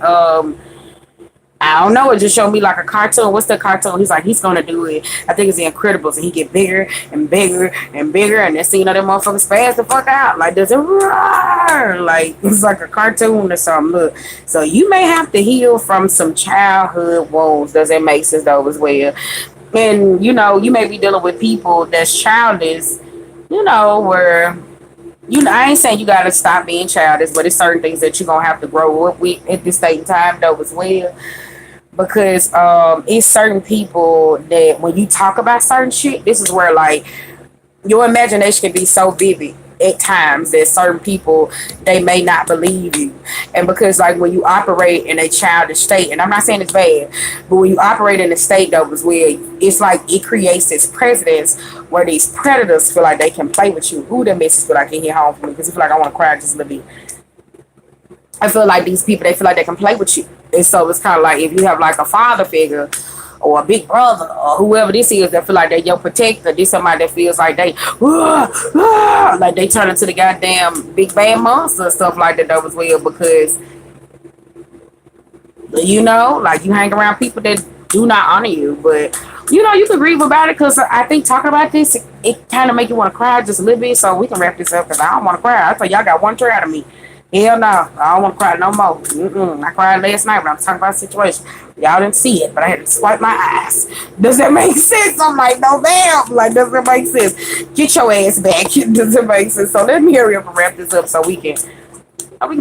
I don't know, it just showed me like a cartoon. What's the cartoon? He's like, he's gonna do it. I think it's the Incredibles, and he get bigger and bigger and bigger, and then seeing other motherfuckers spaz the fuck out. Like, does it roar? Like, it's like a cartoon or something. Look, so you may have to heal from some childhood wounds. Does it make sense though as well? And you know, you may be dealing with people that's childish, you know, where I ain't saying you gotta stop being childish, but it's certain things that you're gonna have to grow up with at this state in time though as well. Because it's certain people that when you talk about certain shit, this is where like your imagination can be so vivid at times that certain people, they may not believe you. And because like when you operate in a childish state, and I'm not saying it's bad, but when you operate in a state that was where it's like it creates this precedence where these predators feel like they can play with you. Who the missus feel like can hit home for me because you feel like I want to cry just a little bit. I feel like these people, they feel like they can play with you. And so it's kind of like if you have like a father figure or a big brother or whoever this is that feel like they're your protector, this somebody that feels like they like they turn into the goddamn big bad monster and stuff like that though as well. Because you know, like you hang around people that do not honor you, but you know, you can grieve about it. Because I think talking about this, it kind of make you want to cry just a little bit. So we can wrap this up because I don't want to cry. I thought y'all got one tear out of me. Hell no, I don't want to cry no more. I cried last night when I was talking about a situation. Y'all didn't see it, but I had to swipe my eyes. Does that make sense? I'm like, no damn. Like, does it make sense? Get your ass back. Does it make sense? So let me hurry up and wrap this up so we can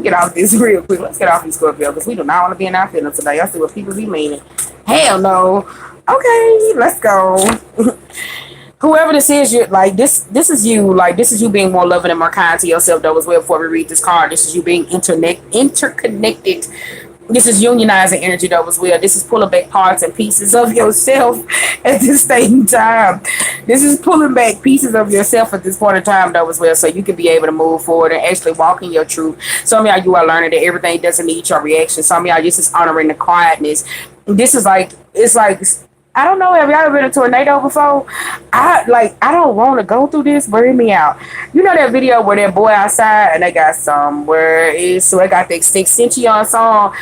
get off this real quick. Let's get off these Scorpio because we do not want to be in our feelings today. I see what people be meaning. Hell no. Okay, let's go. Whoever this is, you like this is you, like this is you being more loving and more kind to yourself though as well. Before we read this card, this is you being interconnected. This is unionizing energy though as well. This is pulling back parts and pieces of yourself at this same time. This is pulling back pieces of yourself at this point in time though as well, so you can be able to move forward and actually walk in your truth. Some of y'all, you are learning that everything doesn't need your reaction. Some of y'all, this is honoring the quietness. This is like, it's like, I don't know, have y'all ever been in a tornado before? I don't want to go through this, but hear me out. You know that video where that boy outside and they got somewhere is, so they got the extension song,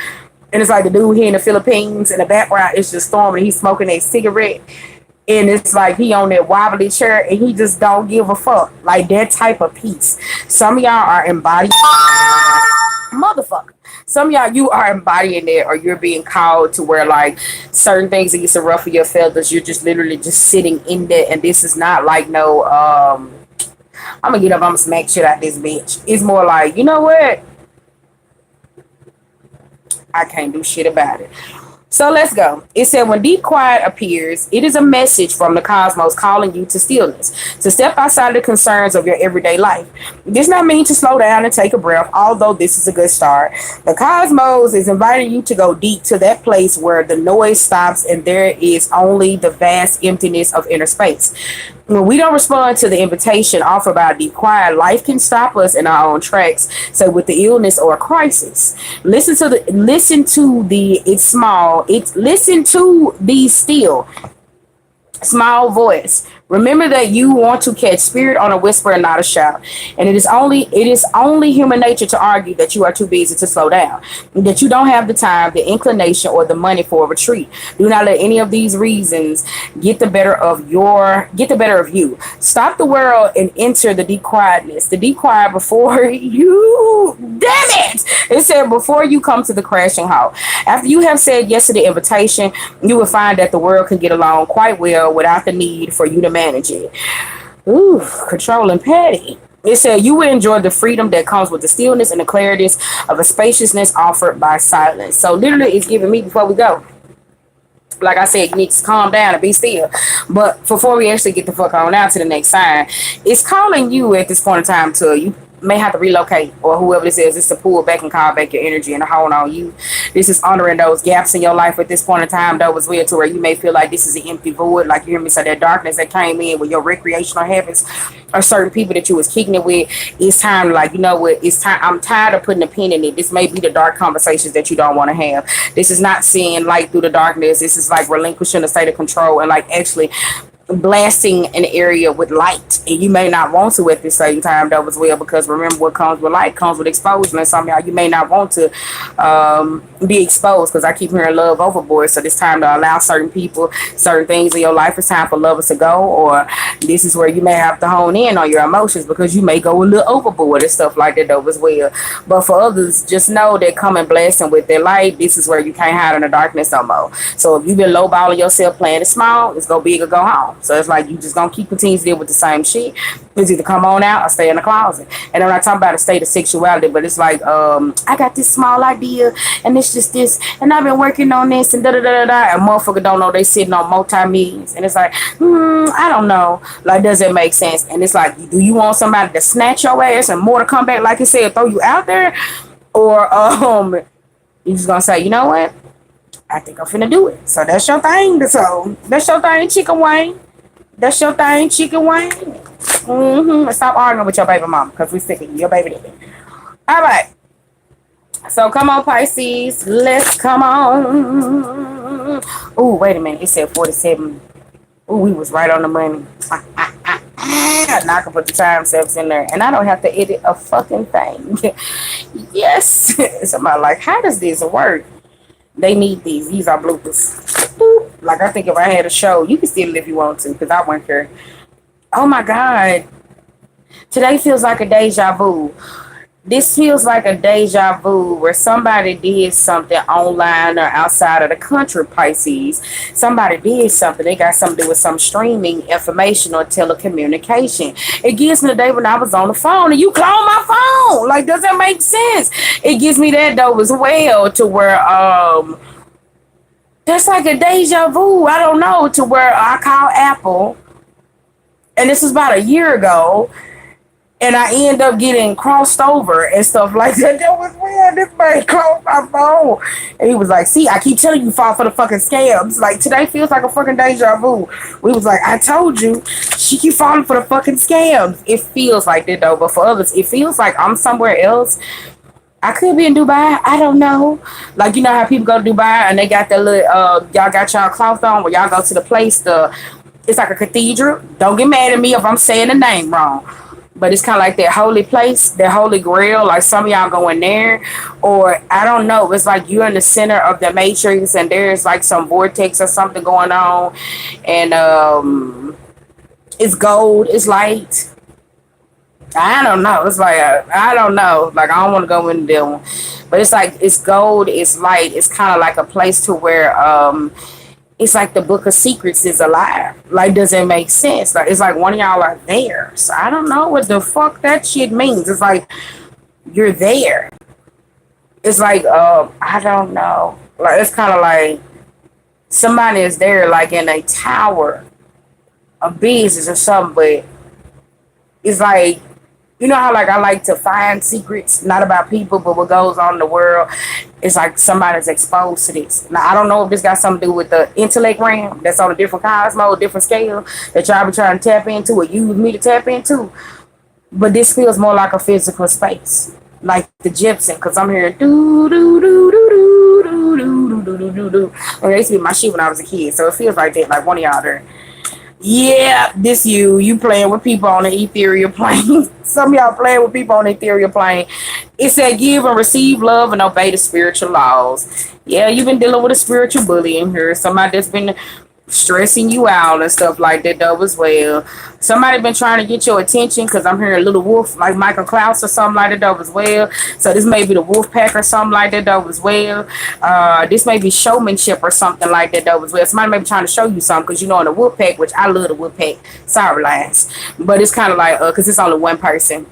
and it's like the dude here in the Philippines in the background, it's just storming, he's smoking a cigarette, and it's like he on that wobbly chair and he just don't give a fuck. Like that type of peace. Some of y'all are embodying motherfucker. Some of y'all, you are embodying that, or you're being called to where like certain things that used to ruffle your feathers, you're just literally just sitting in that. And this is not like no I'm gonna get up, I'm gonna smack shit out this bitch. It's more like, you know what, I can't do shit about it. So let's go. It said, when deep quiet appears, it is a message from the cosmos calling you to stillness, to step outside the concerns of your everyday life. This not mean to slow down and take a breath, although this is a good start. The cosmos is inviting you to go deep to that place where the noise stops and there is only the vast emptiness of inner space. When we don't respond to the invitation offered by deep quiet, life can stop us in our own tracks. So with the illness or a crisis, listen to the it's small. It's listen to be still. Small voice. Remember that you want to catch spirit on a whisper and not a shout. And it is only human nature to argue that you are too busy to slow down, that you don't have the time, the inclination, or the money for a retreat. Do not let any of these reasons get the better of you. Stop the world and enter the deep quietness. The deep quiet before you damn it. It said before you come to the crashing halt. After you have said yes to the invitation, you will find that the world can get along quite well without the need for you to manage it. Ooh, control and petty. It said you will enjoy the freedom that comes with the stillness and the clarity of a spaciousness offered by silence. So literally it's giving me before we go. Like I said, you need to calm down and be still. But before we actually get the fuck on out to the next sign, it's calling you at this point in time to you may have to relocate, or whoever this is to pull back and call back your energy and hold on you. This is honoring those gaps in your life at this point in time, though, as well, to where you may feel like this is an empty void, like you hear me say, that darkness that came in with your recreational habits or certain people that you was kicking it with. It's time, like, you know what, it's time. I'm tired of putting a pin in it. This may be the dark conversations that you don't want to have. This is not seeing light through the darkness. This is like relinquishing a state of control and like actually blasting an area with light. And you may not want to at the same time, though, as well, because remember, what comes with light comes with exposure, and somehow you may not want to be exposed, because I keep hearing love overboard. So it's time to allow certain people, certain things in your life. It's time for lovers to go, or this is where you may have to hone in on your emotions, because you may go a little overboard and stuff like that, though, as well. But for others, just know that coming blasting with their light, this is where you can't hide in the darkness no more. So if you've been lowballing yourself playing it small, it's go big or go home. So it's like you just gonna keep continuing to deal with the same shit. It's either come on out or stay in the closet. And I'm not talking about a state of sexuality, but it's like I got this small idea and it's just this, and I've been working on this and da da da da da. And motherfucker don't know they sitting on multi-millions, and it's like I don't know. Like, does it make sense? And it's like, do you want somebody to snatch your ass and more to come back, like you said, throw you out there, or you just gonna say, you know what? I think I'm finna do it. So that's your thing. So that's your thing, Chicken Wayne. That's your thing, Chicken Wayne. Stop arguing with your baby mama, because we sick of your baby daddy. All right. So come on, Pisces. Let's come on. Oh, wait a minute. It said 47. Oh, we was right on the money. Now I can put the time steps in there, and I don't have to edit a fucking thing. Yes. Somebody like, how does this work? They need these. These are bloopers. Boop. Like, I think if I had a show, you can steal it if you want to, because I went there. Oh my God. Today feels like a deja vu. This feels like a deja vu where somebody did something online or outside of the country, Pisces. Somebody did something. They got something to do with some streaming information or telecommunication. It gives me the day when I was on the phone and you called my phone. Like, does that make sense? It gives me that, though, as well, to where that's like a deja vu. I don't know, to where I call Apple, and this was about a year ago, and I end up getting crossed over and stuff like that. That was weird. This man called my phone. And he was like, see, I keep telling you, fall for the fucking scams. Like, today feels like a fucking deja vu. We was like, I told you, she keep falling for the fucking scams. It feels like that, though. But for others, it feels like I'm somewhere else. I could be in Dubai. I don't know. Like, you know how people go to Dubai and they got that little, y'all got y'all cloth on where y'all go to the place, it's like a cathedral. Don't get mad at me if I'm saying the name wrong. But it's kind of like that holy place, that holy grail. Like, some of y'all go in there, or I don't know. It's like you're in the center of the matrix, and there's like some vortex or something going on, and it's gold, it's light. I don't know. It's like I don't know. Like, I don't want to go into that one, but it's like it's gold, it's light. It's kind of like a place to where it's like the book of secrets is alive. Like, does it make sense? Like, it's like one of y'all are there. So I don't know what the fuck that shit means. It's like you're there. It's like I don't know. Like it's kind of like somebody is there like in a tower of business or something, but it's like you know how like I like to find secrets, not about people, but what goes on in the world. It's like somebody's exposed to this. Now I don't know if this got something to do with the intellect realm that's on a different cosmo, different scale that y'all be trying to tap into or use me to tap into. But this feels more like a physical space, like the gypsum, because I'm hearing do do do do do do do do do do do. Well, that used to be my shit when I was a kid, so it feels like that, like one of y'all there. Yeah, this you playing with people on the ethereal plane. Some of y'all playing with people on the ethereal plane. It said give and receive love and obey the spiritual laws. Yeah, you've been dealing with a spiritual bully in here. Somebody that's been stressing you out and stuff like that though as well. Somebody been trying to get your attention because I'm hearing Little Wolf like Michael Klaus or something like that though as well. So this may be the Wolf Pack or something like that though as well. This may be showmanship or something like that though as well. Somebody may be trying to show you something because you know in the Wolf Pack, which I love the Wolf Pack. Sorry, last, but it's kind of like because it's only one person.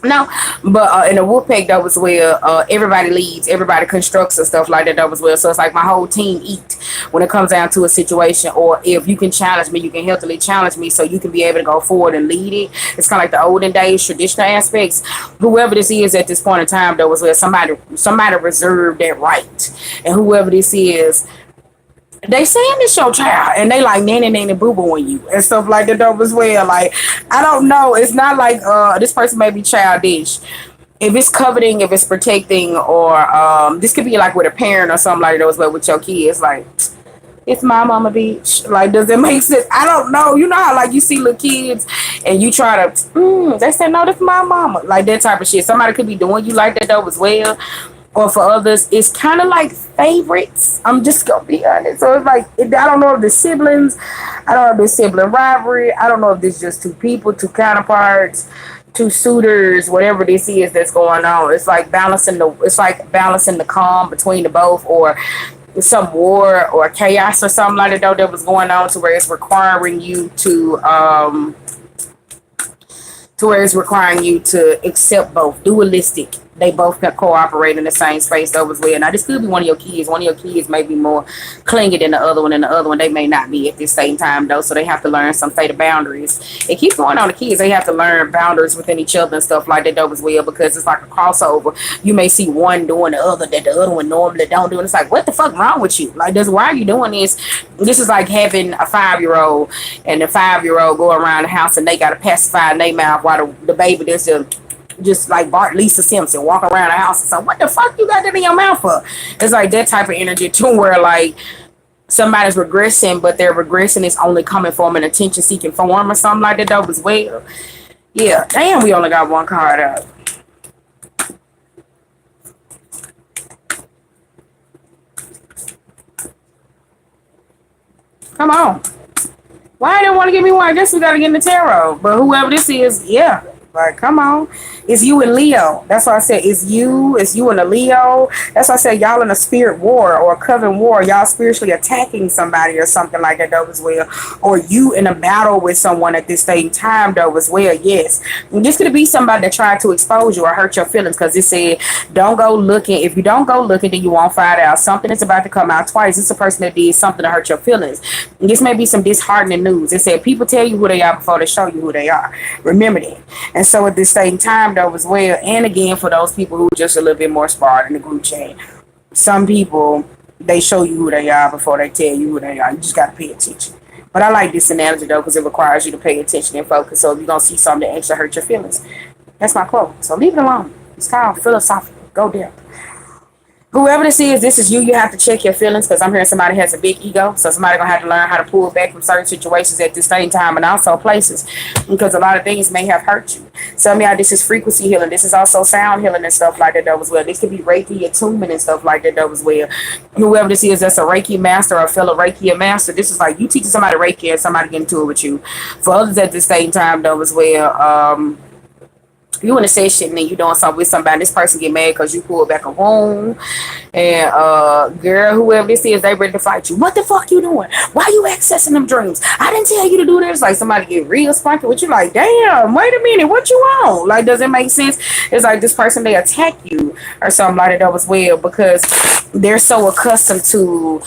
No, but in the Wolfpack though as well, everybody leads, everybody constructs and stuff like that though as well. So it's like my whole team eat when it comes down to a situation, or if you can challenge me, you can healthily challenge me so you can be able to go forward and lead it. It's kind of like the olden days, traditional aspects. Whoever this is at this point in time though as well, somebody reserved that right. And whoever this is, they saying it's your child and they like nanny boo booing you and stuff like that though as well. Like I don't know. It's not like this person may be childish. If it's coveting, if it's protecting, or this could be like with a parent or something like that as well with your kids. Like it's my mama, bitch. Like does it make sense? I don't know. You know how like you see little kids and you try to they say no, that's my mama. Like that type of shit. Somebody could be doing you like that though as well. Or for others, it's kind of like favorites. I'm just gonna be honest. So it's like I don't know if the siblings, I don't know if there's sibling rivalry. I don't know if there's just two people, two counterparts, two suitors, whatever this is that's going on. It's like balancing the calm between the both, or some war or chaos or something like that though that was going on to where it's requiring you to accept both dualistic. They both can cooperate in the same space though as well. Now this could be one of your kids. One of your kids may be more clingy than the other one, and the other one they may not be at this same time though. So they have to learn some state of boundaries. It keeps going on the kids. They have to learn boundaries within each other and stuff like that though as well, because it's like a crossover. You may see one doing the other that the other one normally don't do. And it's like, what the fuck wrong with you? Like why are you doing this? This is like having a 5-year-old and the 5-year-old go around the house and they gotta pacify in their mouth while the baby just like Bart Lisa Simpson walk around the house and say, what the fuck you got that in your mouth for? It's like that type of energy too, where like somebody's regressing, but their regressing is only coming from an attention seeking form or something like that though as well. Yeah, damn, we only got one card out. Come on. Why didn't want to give me one? I guess we gotta get in the tarot. But whoever this is, yeah. Like, come on. It's you and Leo. That's why I said it's you and a Leo. That's why I said y'all in a spirit war or a coven war. Y'all spiritually attacking somebody or something like that though as well. Or you in a battle with someone at this same time though as well. Yes. And this could be somebody that tried to expose you or hurt your feelings, because it said don't go looking. If you don't go looking, then you won't find out. Something is about to come out twice. It's a person that did something to hurt your feelings. And this may be some disheartening news. It said people tell you who they are before they show you who they are. Remember that. And so at this same time though as well, and again for those people who are just a little bit more smart in the group chat, some people they show you who they are before they tell you who they are. You just got to pay attention. But I like this analogy though because it requires you to pay attention and focus. So if you're gonna see something that actually hurt your feelings, that's my quote. So leave it alone. It's called philosophical. Go there. Whoever this is you. You have to check your feelings, because I'm hearing somebody has a big ego. So somebody gonna have to learn how to pull back from certain situations at the same time, and also places, because a lot of things may have hurt you. Some of y'all, this is frequency healing. This is also sound healing and stuff like that though as well. This could be Reiki attunement and stuff like that though as well. Whoever this is, that's a Reiki master or a fellow Reiki master. This is like you teaching somebody Reiki and somebody getting to it with you. For others at the same time though as well, You in a session and you doing something with somebody, this person get mad because you pull back a room, and girl, whoever this is, they ready to fight you. What the fuck you doing? Why you accessing them dreams? I didn't tell you to do this. Like somebody get real spunky with you, like, damn, wait a minute, what you want? Like, does it make sense? It's like this person, they attack you or something like that as well, because they're so accustomed to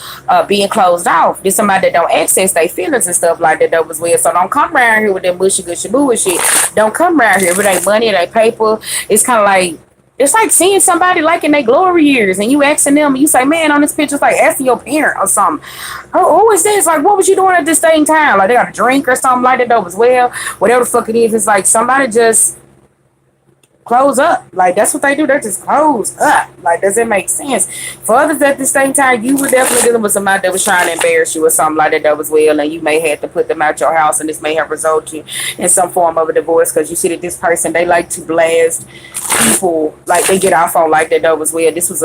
being closed off. There's somebody that don't access their feelings and stuff like that as well. So don't come around here with that bushy gushy boo shit. Don't come around here with their money, their paper. It's kind of like, it's like seeing somebody like in their glory years and you asking them, and you say, man, on this picture, it's like asking your parent or something. Oh, who is this? Like, what was you doing at this same time? Like, they got a drink or something like that as well. Whatever the fuck it is, it's like somebody just close up. Like, that's what they do. They just close up. Like, does it make sense? For others at the same time, you were definitely dealing with somebody that was trying to embarrass you or something like that as well, and you may have to put them out your house, and this may have resulted in some form of a divorce, because you see that this person, they like to blast people, like they get off on like that as well. This was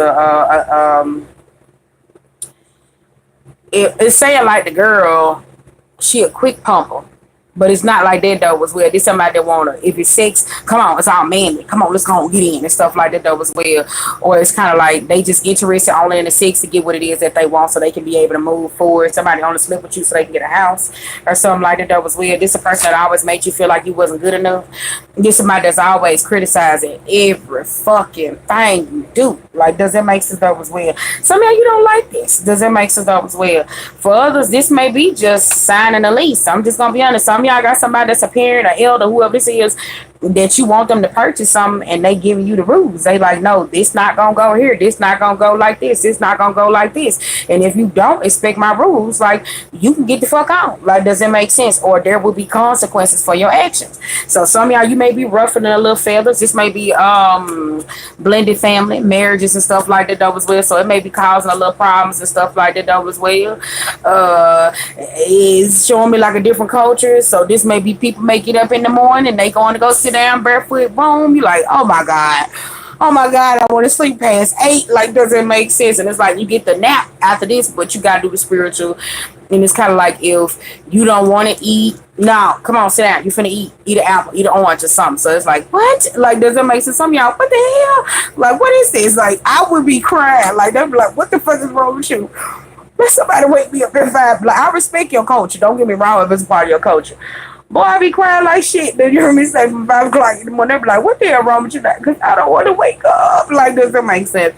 it's saying like the girl, she a quick pumper. But it's not like that though as well. This somebody that wanna, if it's sex, come on, it's all manly. Come on, let's go and get in and stuff like that though as well. Or it's kind of like they just interested only in the sex to get what it is that they want, so they can be able to move forward. Somebody on the slip with you so they can get a house or something like that though as well. This a person that always made you feel like you wasn't good enough. This somebody that's always criticizing every fucking thing you do. Like, does it make sense though as well? Some of you don't like this. Does it make sense though as well? For others, this may be just signing a lease. I'm just gonna be honest. Some of y'all got somebody that's a parent, an elder, whoever this is, that you want them to purchase something, and they giving you the rules. They like, no, this not gonna go here, this not gonna go like this not gonna go like this, and if you don't expect my rules, like, you can get the fuck out. Like, does it make sense? Or there will be consequences for your actions. So some of y'all, you may be ruffling a little feathers. This may be blended family marriages and stuff like that as well, so it may be causing a little problems and stuff like that as well. It's showing me like a different culture, so this may be people may get up in the morning, they going to go sit down barefoot, boom, you like, oh my god, I want to sleep past 8. Like, does it make sense? And it's like you get the nap after this, but you gotta do the spiritual. And it's kind of like, if you don't want to eat, no, come on, sit down, you finna eat an apple, eat an orange or something. So it's like, what? Like, does it make sense? Some of y'all, what the hell? Like, what is this? Like, I would be crying. Like, they'd be like, what the fuck is wrong with you? Let somebody wake me up at 5. Like, I respect your culture, don't get me wrong if it's part of your culture. Boy, I be crying like shit. Then you hear me say from 5 o'clock in the morning, they be like, what the hell wrong with you? Because I don't want to wake up. Like, does it make sense?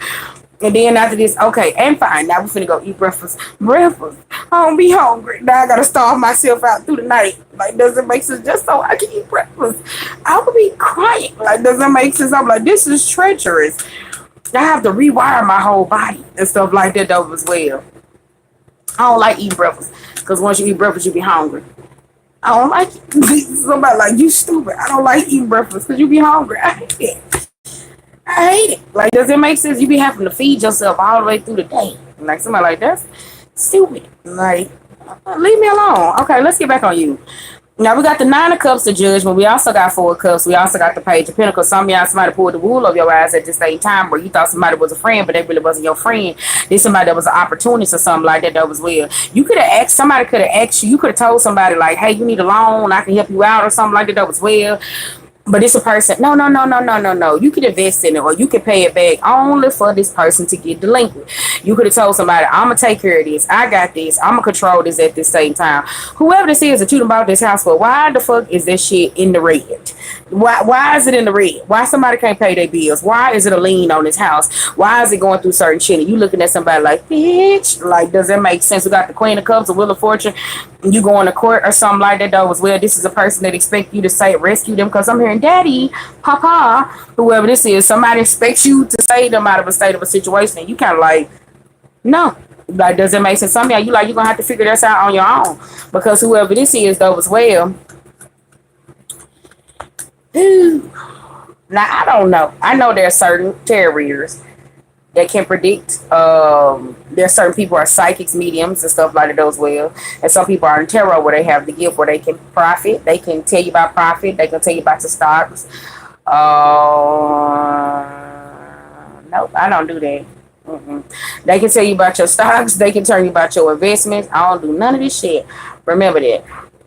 And then after this, okay, and fine, now we finna go eat breakfast. Breakfast. I don't be hungry. Now I gotta starve myself out through the night. Like, does it make sense? Just so I can eat breakfast. I would be crying. Like, does it make sense? I'm like, this is treacherous. I have to rewire my whole body and stuff like that though as well. I don't like eating breakfast, because once you eat breakfast, you be hungry. I don't like it. Somebody like, you stupid. I don't like eating breakfast because you be hungry. I hate it. I hate it. Like, does it make sense? You be having to feed yourself all the way through the day. Like, somebody like, that's stupid. Like, leave me alone. Okay, let's get back on you. Now, we got the 9 of Cups, the Judgment. We also got 4 of Cups. We also got the Page of Pentacles. Some of y'all, somebody pulled the wool over your eyes at the same time, where you thought somebody was a friend, but they really wasn't your friend. This somebody that was an opportunist or something like that was well. You could have asked, somebody could have asked you, you could have told somebody like, hey, you need a loan, I can help you out or something like that was well. But it's a person, no. You can invest in it, or you can pay it back only for this person to get delinquent. You could have told somebody, I'm going to take care of this. I got this. I'm going to control this at the same time. Whoever this is that you bought this house for, why the fuck is this shit in the red? Why is it in the red? Why somebody can't pay their bills? Why is it a lien on this house? Why is it going through certain shit? And you looking at somebody like, bitch, like, does that make sense? We got the Queen of Cups, the Wheel of Fortune. You going to court or something like that though as well. This is a person that expects you to say rescue them, because I'm hearing daddy, papa, whoever this is. Somebody expects you to save them out of a state of a situation, and you kind of like, no. Like, does it make sense? Some of y'all, you like, you're gonna have to figure this out on your own, because whoever this is though as well. Now, I don't know. I know there are certain tarot that can predict. There's certain people are psychics, mediums, and stuff like that as well. And some people are in tarot where they have the gift where they can profit. They can tell you about profit. They can tell you about your stocks. Nope, I don't do that. They can tell you about your stocks. They can tell you about your investments. I don't do none of this shit. Remember that.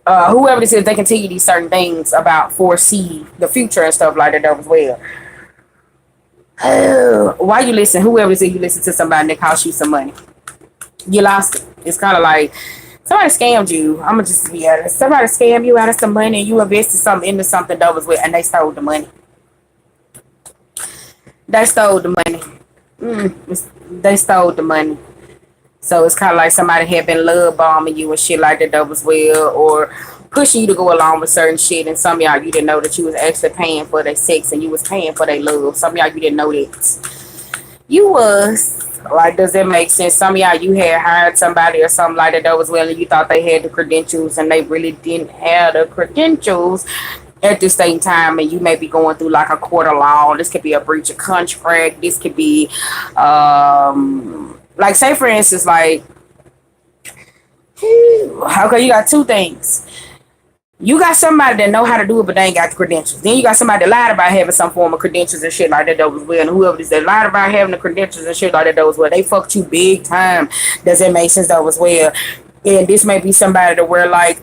Whoever this is, they can tell you these certain things about foresee the future and stuff like that as well. Why you listen? Whoever this is, you listen to somebody that costs you some money. You lost it. It's kind of like somebody scammed you. I'm gonna just be honest. Somebody scammed you out of some money and you invested something into something that was with, and they stole the money. They stole the money. They stole the money. So it's kind of like somebody had been love bombing you and shit like that was well, or pushing you to go along with certain shit. And some of y'all, you didn't know that you was actually paying for their sex and you was paying for their love. Some of y'all, you didn't know that you was. Like, does that make sense? Some of y'all, you had hired somebody or something like that was well, and you thought they had the credentials and they really didn't have the credentials at the same time, and you may be going through like a court of law. This could be a breach of contract. This could be like, say for instance, like, okay, you got two things. You got somebody that know how to do it, but they ain't got the credentials. Then you got somebody that lied about having some form of credentials and shit like that was well. And whoever this that lied about having the credentials and shit like that was well, they fucked you big time. Does that make sense? That was well. And this may be somebody to where, like,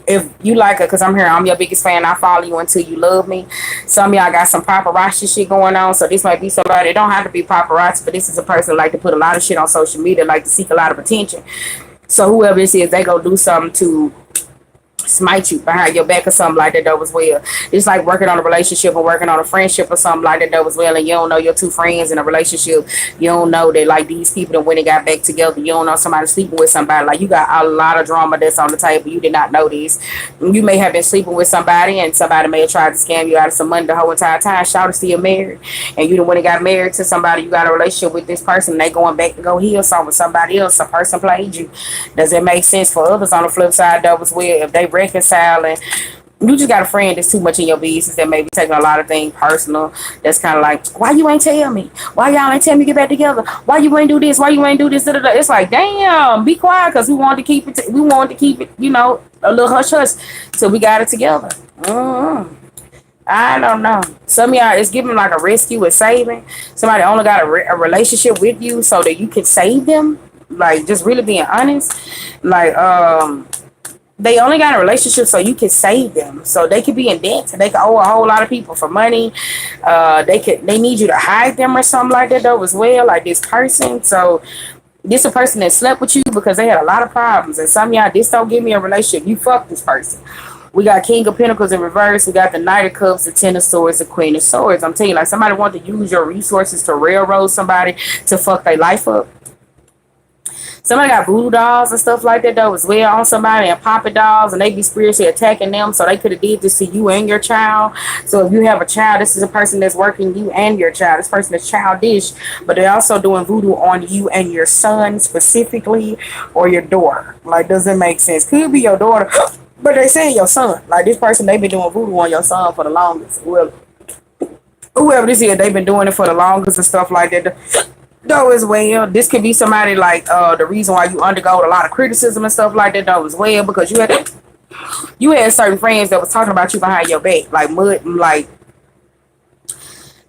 if you like her, because I'm your biggest fan, I follow you until you love me. Some of y'all got some paparazzi shit going on, so this might be somebody. It don't have to be paparazzi, but this is a person like to put a lot of shit on social media, like to seek a lot of attention. So whoever this is, they go do something to smite you behind your back or something like that was well. It's like working on a relationship or working on a friendship or something like that was well, and you don't know your two friends in a relationship. You don't know that like these people that when they got back together, you don't know somebody sleeping with somebody. Like, you got a lot of drama that's on the table. You did not know this. You may have been sleeping with somebody and somebody may have tried to scam you out of some money the whole entire time. Shout to still married, and you when they got married to somebody, you got a relationship with this person, they going back to go heal something with somebody else. A person played you. Does it make sense? For others on the flip side, that was well, if they reconcile and you just got a friend that's too much in your business that may be taking a lot of things personal. That's kind of like, why you ain't tell me? Why y'all ain't tell me to get back together? Why you ain't do this? Why you ain't do this? It's like, damn, be quiet, because we wanted to keep it. We wanted to keep it, a little hush hush. So we got it together. I don't know. Some of y'all, it's giving like a rescue or saving. Somebody only got a relationship with you so that you can save them. Like, just really being honest. Like, they only got a relationship so you can save them. So they could be in debt. They could owe a whole lot of people for money. They need you to hide them or something like that though as well, like this person. So this a person that slept with you because they had a lot of problems. And some of y'all, this don't give me a relationship. You fuck this person. We got King of Pentacles in reverse. We got the Knight of Cups, the Ten of Swords, the Queen of Swords. I'm telling you, like, somebody want to use your resources to railroad somebody to fuck their life up. Somebody got voodoo dolls and stuff like that though as well on somebody, and puppet dolls, and they be spiritually attacking them. So they could have did this to you and your child. So if you have a child, this is a person that's working you and your child. This person is childish, but they're also doing voodoo on you and your son specifically, or your daughter. Like, does it make sense? Could be your daughter, but they saying your son. Like, this person, they been doing voodoo on your son for the longest. Well, whoever this is, they've been doing it for the longest and stuff like that. Though as well, this could be somebody like the reason why you undergo a lot of criticism and stuff like that though as well, because you had certain friends that was talking about you behind your back, like mud, like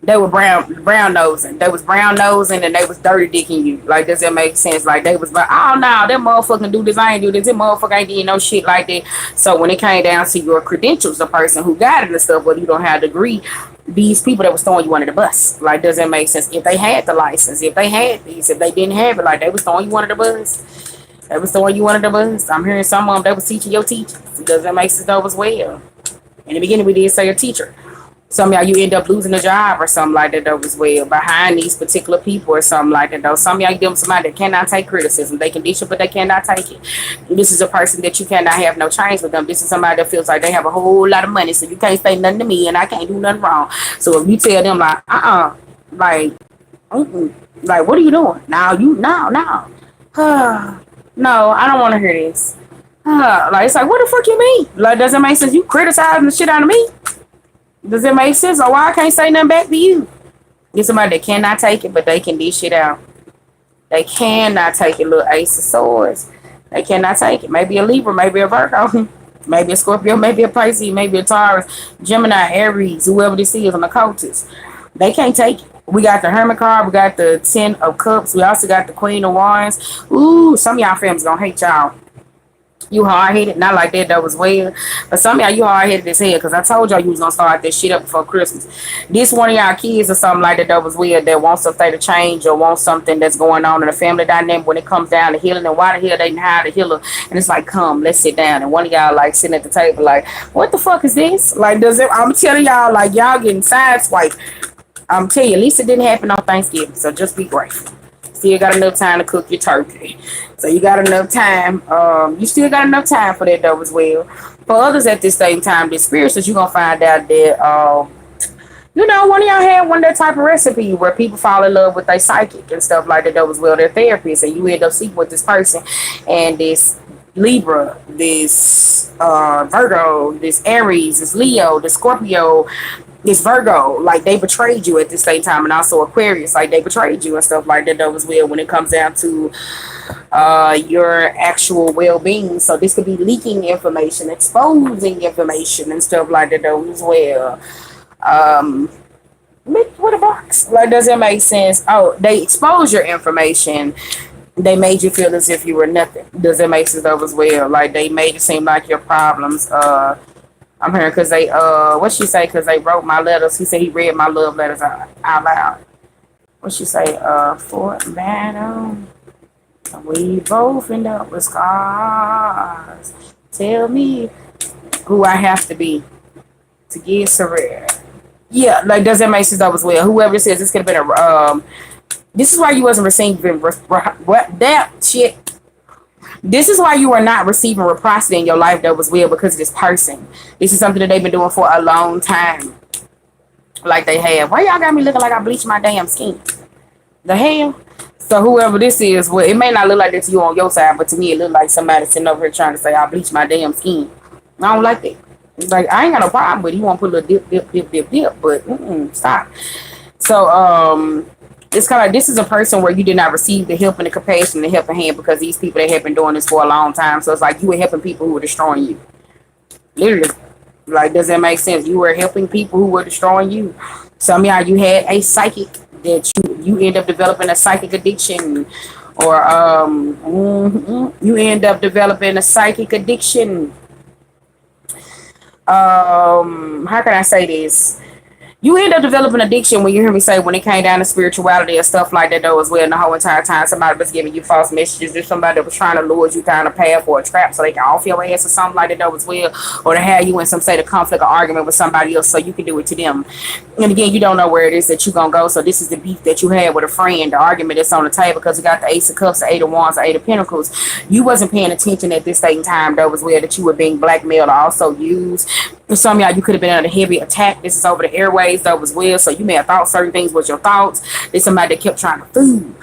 they were brown nosing. They was brown nosing and they was dirty dicking you. Like, does that make sense? Like, they was like, oh no, that motherfucking do this, I ain't do this, that motherfucker ain't did no shit like that. So when it came down to your credentials, the person who got it and stuff, but you don't have a degree, these people that was throwing you under the bus. Like, does that make sense? If they had the license, if they had these, if they didn't have it, like, they was throwing you under the bus. They was throwing you under the bus. I'm hearing some of them, they was teaching your teachers. Does that make sense though as well? In the beginning, we did say a teacher. Some of y'all, you end up losing a job or something like that though as well behind these particular people or something like that though. Some of y'all, you give them somebody that cannot take criticism. They can dish it, but they cannot take it. This is a person that you cannot have no change with them. This is somebody that feels like they have a whole lot of money, so you can't say nothing to me and I can't do nothing wrong. So if you tell them like, like, like, what are you doing? No, no, I don't want to hear this. Like, it's like, what the fuck you mean? Like, doesn't make sense. You criticizing the shit out of me? Does it make sense? Or why I can't say nothing back to you? Get somebody that cannot take it, but they can dish it out. They cannot take it, little Ace of Swords. They cannot take it. Maybe a Libra, maybe a Virgo, maybe a Scorpio, maybe a Pisces, maybe a Taurus, Gemini, Aries, whoever this is on the cultists. They can't take it. We got the Hermit card. We got the Ten of Cups. We also got the Queen of Wands. Ooh, some of y'all families gonna hate y'all. You hard headed, not like that though as well. But some of y'all you hard headed as hell because I told y'all you was gonna start this shit up before Christmas. This one of y'all kids or something like that though as well that wants something to change or wants something that's going on in the family dynamic when it comes down to healing and why the hell they didn't hire the healer and it's like come let's sit down and one of y'all like sitting at the table like what the fuck is this like does it I'm telling y'all like y'all getting sideswiped. I'm telling you at least it didn't happen on Thanksgiving so just be grateful. Still got enough time to cook your turkey. So you got enough time. You still got enough time for that though as well. For others at this same time, the spirituals, you're gonna find out that one of y'all had one of that type of recipe where people fall in love with their psychic and stuff like that though as well, their therapist, and you end up sleeping with this person and this Libra, this Virgo, this Aries, this Leo, this Scorpio, this Virgo, like they betrayed you at the same time, and also Aquarius, like they betrayed you and stuff like that though as well when it comes down to your actual well-being. So this could be leaking information, exposing information and stuff like that though as well. What a box. Like does it make sense? Oh, they expose your information. They made you feel as if you were nothing. Does it make sense though as well? Like they made it seem like your problems I'm here because they what she say because they wrote my letters. He said he read my love letters out loud. What she say for battle we both end up with scars. Tell me who I have to be to get surrender. Yeah, like does that make sense though as well? Whoever says this could have been a this is why you wasn't receiving what that shit. This is why you are not receiving reciprocity in your life that was well because of this person. This is something that they've been doing for a long time. Like they have. Why y'all got me looking like I bleached my damn skin? The hell? So whoever this is, well, it may not look like that to you on your side, but to me it look like somebody sitting over here trying to say I bleached my damn skin. I don't like that. Like I ain't got no problem with it. You want to put a little dip, but stop. So it's kind of like this is a person where you did not receive the help and the compassion and the helping hand because these people that have been doing this for a long time. So it's like you were helping people who were destroying you. Literally. Like, does that make sense? You were helping people who were destroying you. Some of y'all, you had a psychic that you end up developing a psychic addiction. Or you end up developing a psychic addiction. How can I say this? You end up developing addiction when you hear me say when it came down to spirituality and stuff like that though as well. And the whole entire time somebody was giving you false messages. There's somebody that was trying to lure you down a path or a trap so they can off your ass or something like that though as well. Or to have you in some state of conflict or argument with somebody else so you can do it to them. And again, you don't know where it is that you're going to go. So this is the beef that you had with a friend, the argument that's on the table because you got the Ace of Cups, the Eight of Wands, the Eight of Pentacles. You wasn't paying attention at this state in time though as well that you were being blackmailed or also used. For some of y'all, you could have been under heavy attack. This is over the airways though as well. So you may have thought certain things was your thoughts. There's somebody that kept trying to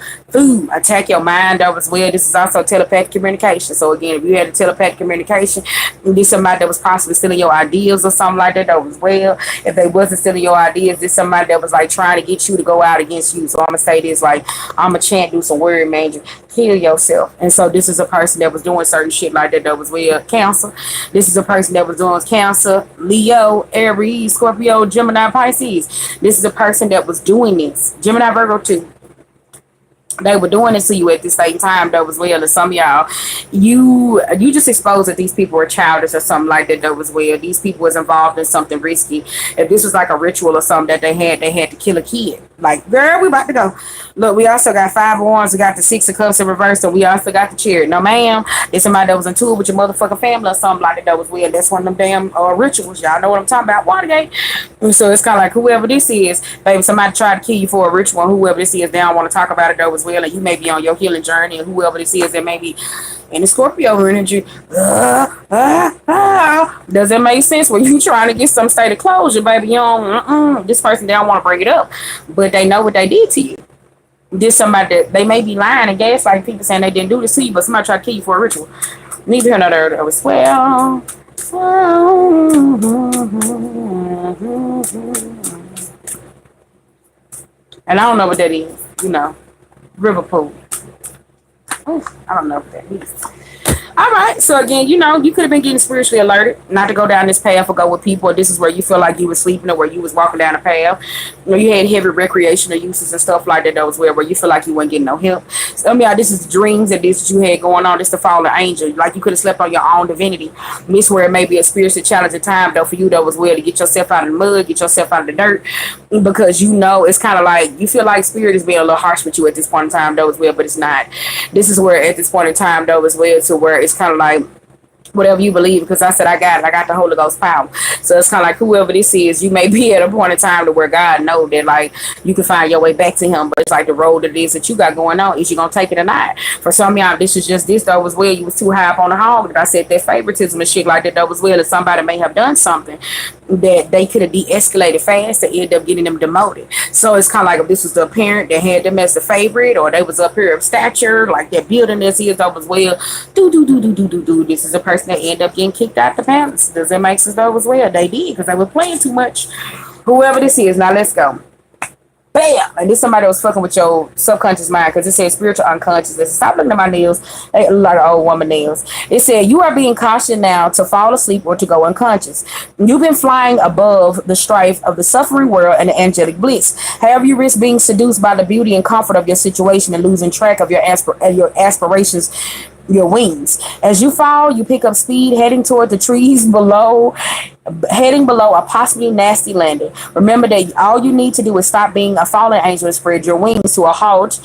attack your mind though as well. This is also telepathic communication. So again, if you had a telepathic communication, this somebody that was possibly stealing your ideas or something like that though as well. If they wasn't stealing your ideas, this somebody that was like trying to get you to go out against you. So I'm gonna say this like I'm a chant, do some word magic, heal yourself. And so this is a person that was doing certain shit like that though as well. Cancer. This is a person that was doing Cancer, Leo, Aries, Scorpio, Gemini, Pisces. This is a person that was doing this. Gemini, Virgo too. They were doing it to you at the same time though as well. And some of y'all, you just exposed that these people were childish or something like that though as well. These people was involved in something risky. If this was like a ritual or something that they had to kill a kid. Like, girl, we about to go. Look, we also got 5 of Wands. We got the 6 of Cups in reverse. And we also got the Chariot. No, ma'am. It's somebody that was in tour with your motherfucking family or something like that. That was weird. That's one of them damn rituals. Y'all know what I'm talking about. Watergate. And so it's kind of like whoever this is, baby, somebody tried to kill you for a ritual. Whoever this is, they don't want to talk about it though as well. And you may be on your healing journey. And whoever this is, that may be in the Scorpio energy. Does it make sense? When you trying to get some state of closure, baby, you don't, this person, they don't want to bring it up. But they know what they did to you. This somebody that they may be lying and gaslighting people saying they didn't do this to you, but somebody tried to kill you for a ritual. Neither here nor there as well. And I don't know what that is, you know. River pool. I don't know what that is. All right. So again, you could have been getting spiritually alerted not to go down this path or go with people. Or this is where you feel like you were sleeping or where you was walking down a path. You had heavy recreational uses and stuff like that. Those where you feel like you weren't getting no help. So, this is dreams and this you had going on. This the fallen angel. Like you could have slept on your own divinity. This where it may be a spiritually challenging time though for you though as well to get yourself out of the mud, get yourself out of the dirt, because it's kind of like you feel like spirit is being a little harsh with you at this point in time though as well, but it's not. This is where at this point in time though as well to where it's kind of like whatever you believe, because I said I got it. I got the Holy Ghost power. So it's kind of like whoever this is, you may be at a point in time to where God know that like you can find your way back to him. But it's like the road that is that you got going on, is you gonna take it or not? For some of y'all, this is just this though as well. You was too high up on the hog. That I said that favoritism and shit like that though as well, that somebody may have done something that they could have de-escalated fast to end up getting them demoted. So it's kind of like if this was the parent that had them as the favorite, or they was up here of stature, like that building this is though as well. This is a person that end up getting kicked out the palace. Does it make sense though as well? They did, because they were playing too much. Whoever this is, now let's go. Bam! And this somebody was fucking with your subconscious mind, because it says spiritual unconsciousness. Stop looking at my nails. They look like an old woman nails. It said you are being cautioned now to fall asleep or to go unconscious. You've been flying above the strife of the suffering world and the angelic bliss. Have you risked being seduced by the beauty and comfort of your situation and losing track of your aspirations, your wings? As you fall, you pick up speed, heading toward the trees below, heading below a possibly nasty landing. Remember that all you need to do is stop being a fallen angel and spread your wings to a halt.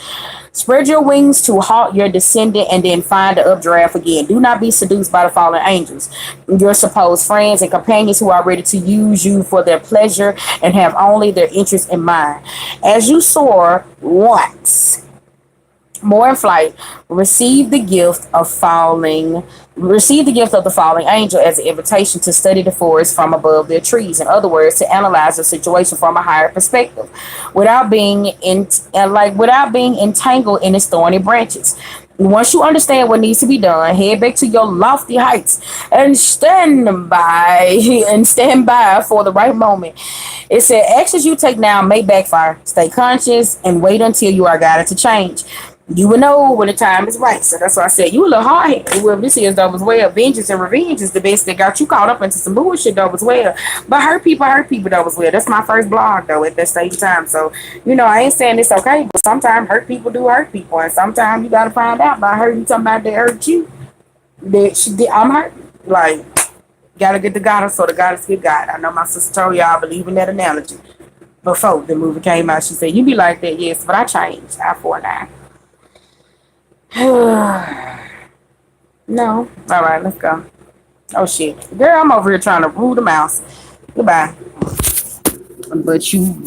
Spread your wings to halt your descendant and then find the updraft again. Do not be seduced by the fallen angels, your supposed friends and companions who are ready to use you for their pleasure and have only their interests in mind. As you soar once more in flight, receive the gift of the falling angel as an invitation to study the forest from above their trees. In other words, to analyze the situation from a higher perspective, without being entangled in its thorny branches. Once you understand what needs to be done, head back to your lofty heights and stand by for the right moment. It said actions you take now may backfire. Stay conscious and wait until you are guided to change. You will know when the time is right. So that's why I said you a little hard headed. Well, this is though as well. Vengeance and revenge is the best that got you caught up into some bullshit though as well. But hurt people though as well. That's my first blog though at that stage of time. So I ain't saying it's okay, but sometimes hurt people do hurt people, and sometimes you gotta find out by hurting somebody that hurt you that she did. I'm hurt. Like, gotta get the goddess so the goddess get God. I know my sister told y'all I believe in that analogy before the movie came out. She said you be like that, yes, but I changed. I 49. No. All right, let's go. Oh shit, girl, I'm over here trying to rule the mouse. Goodbye. But you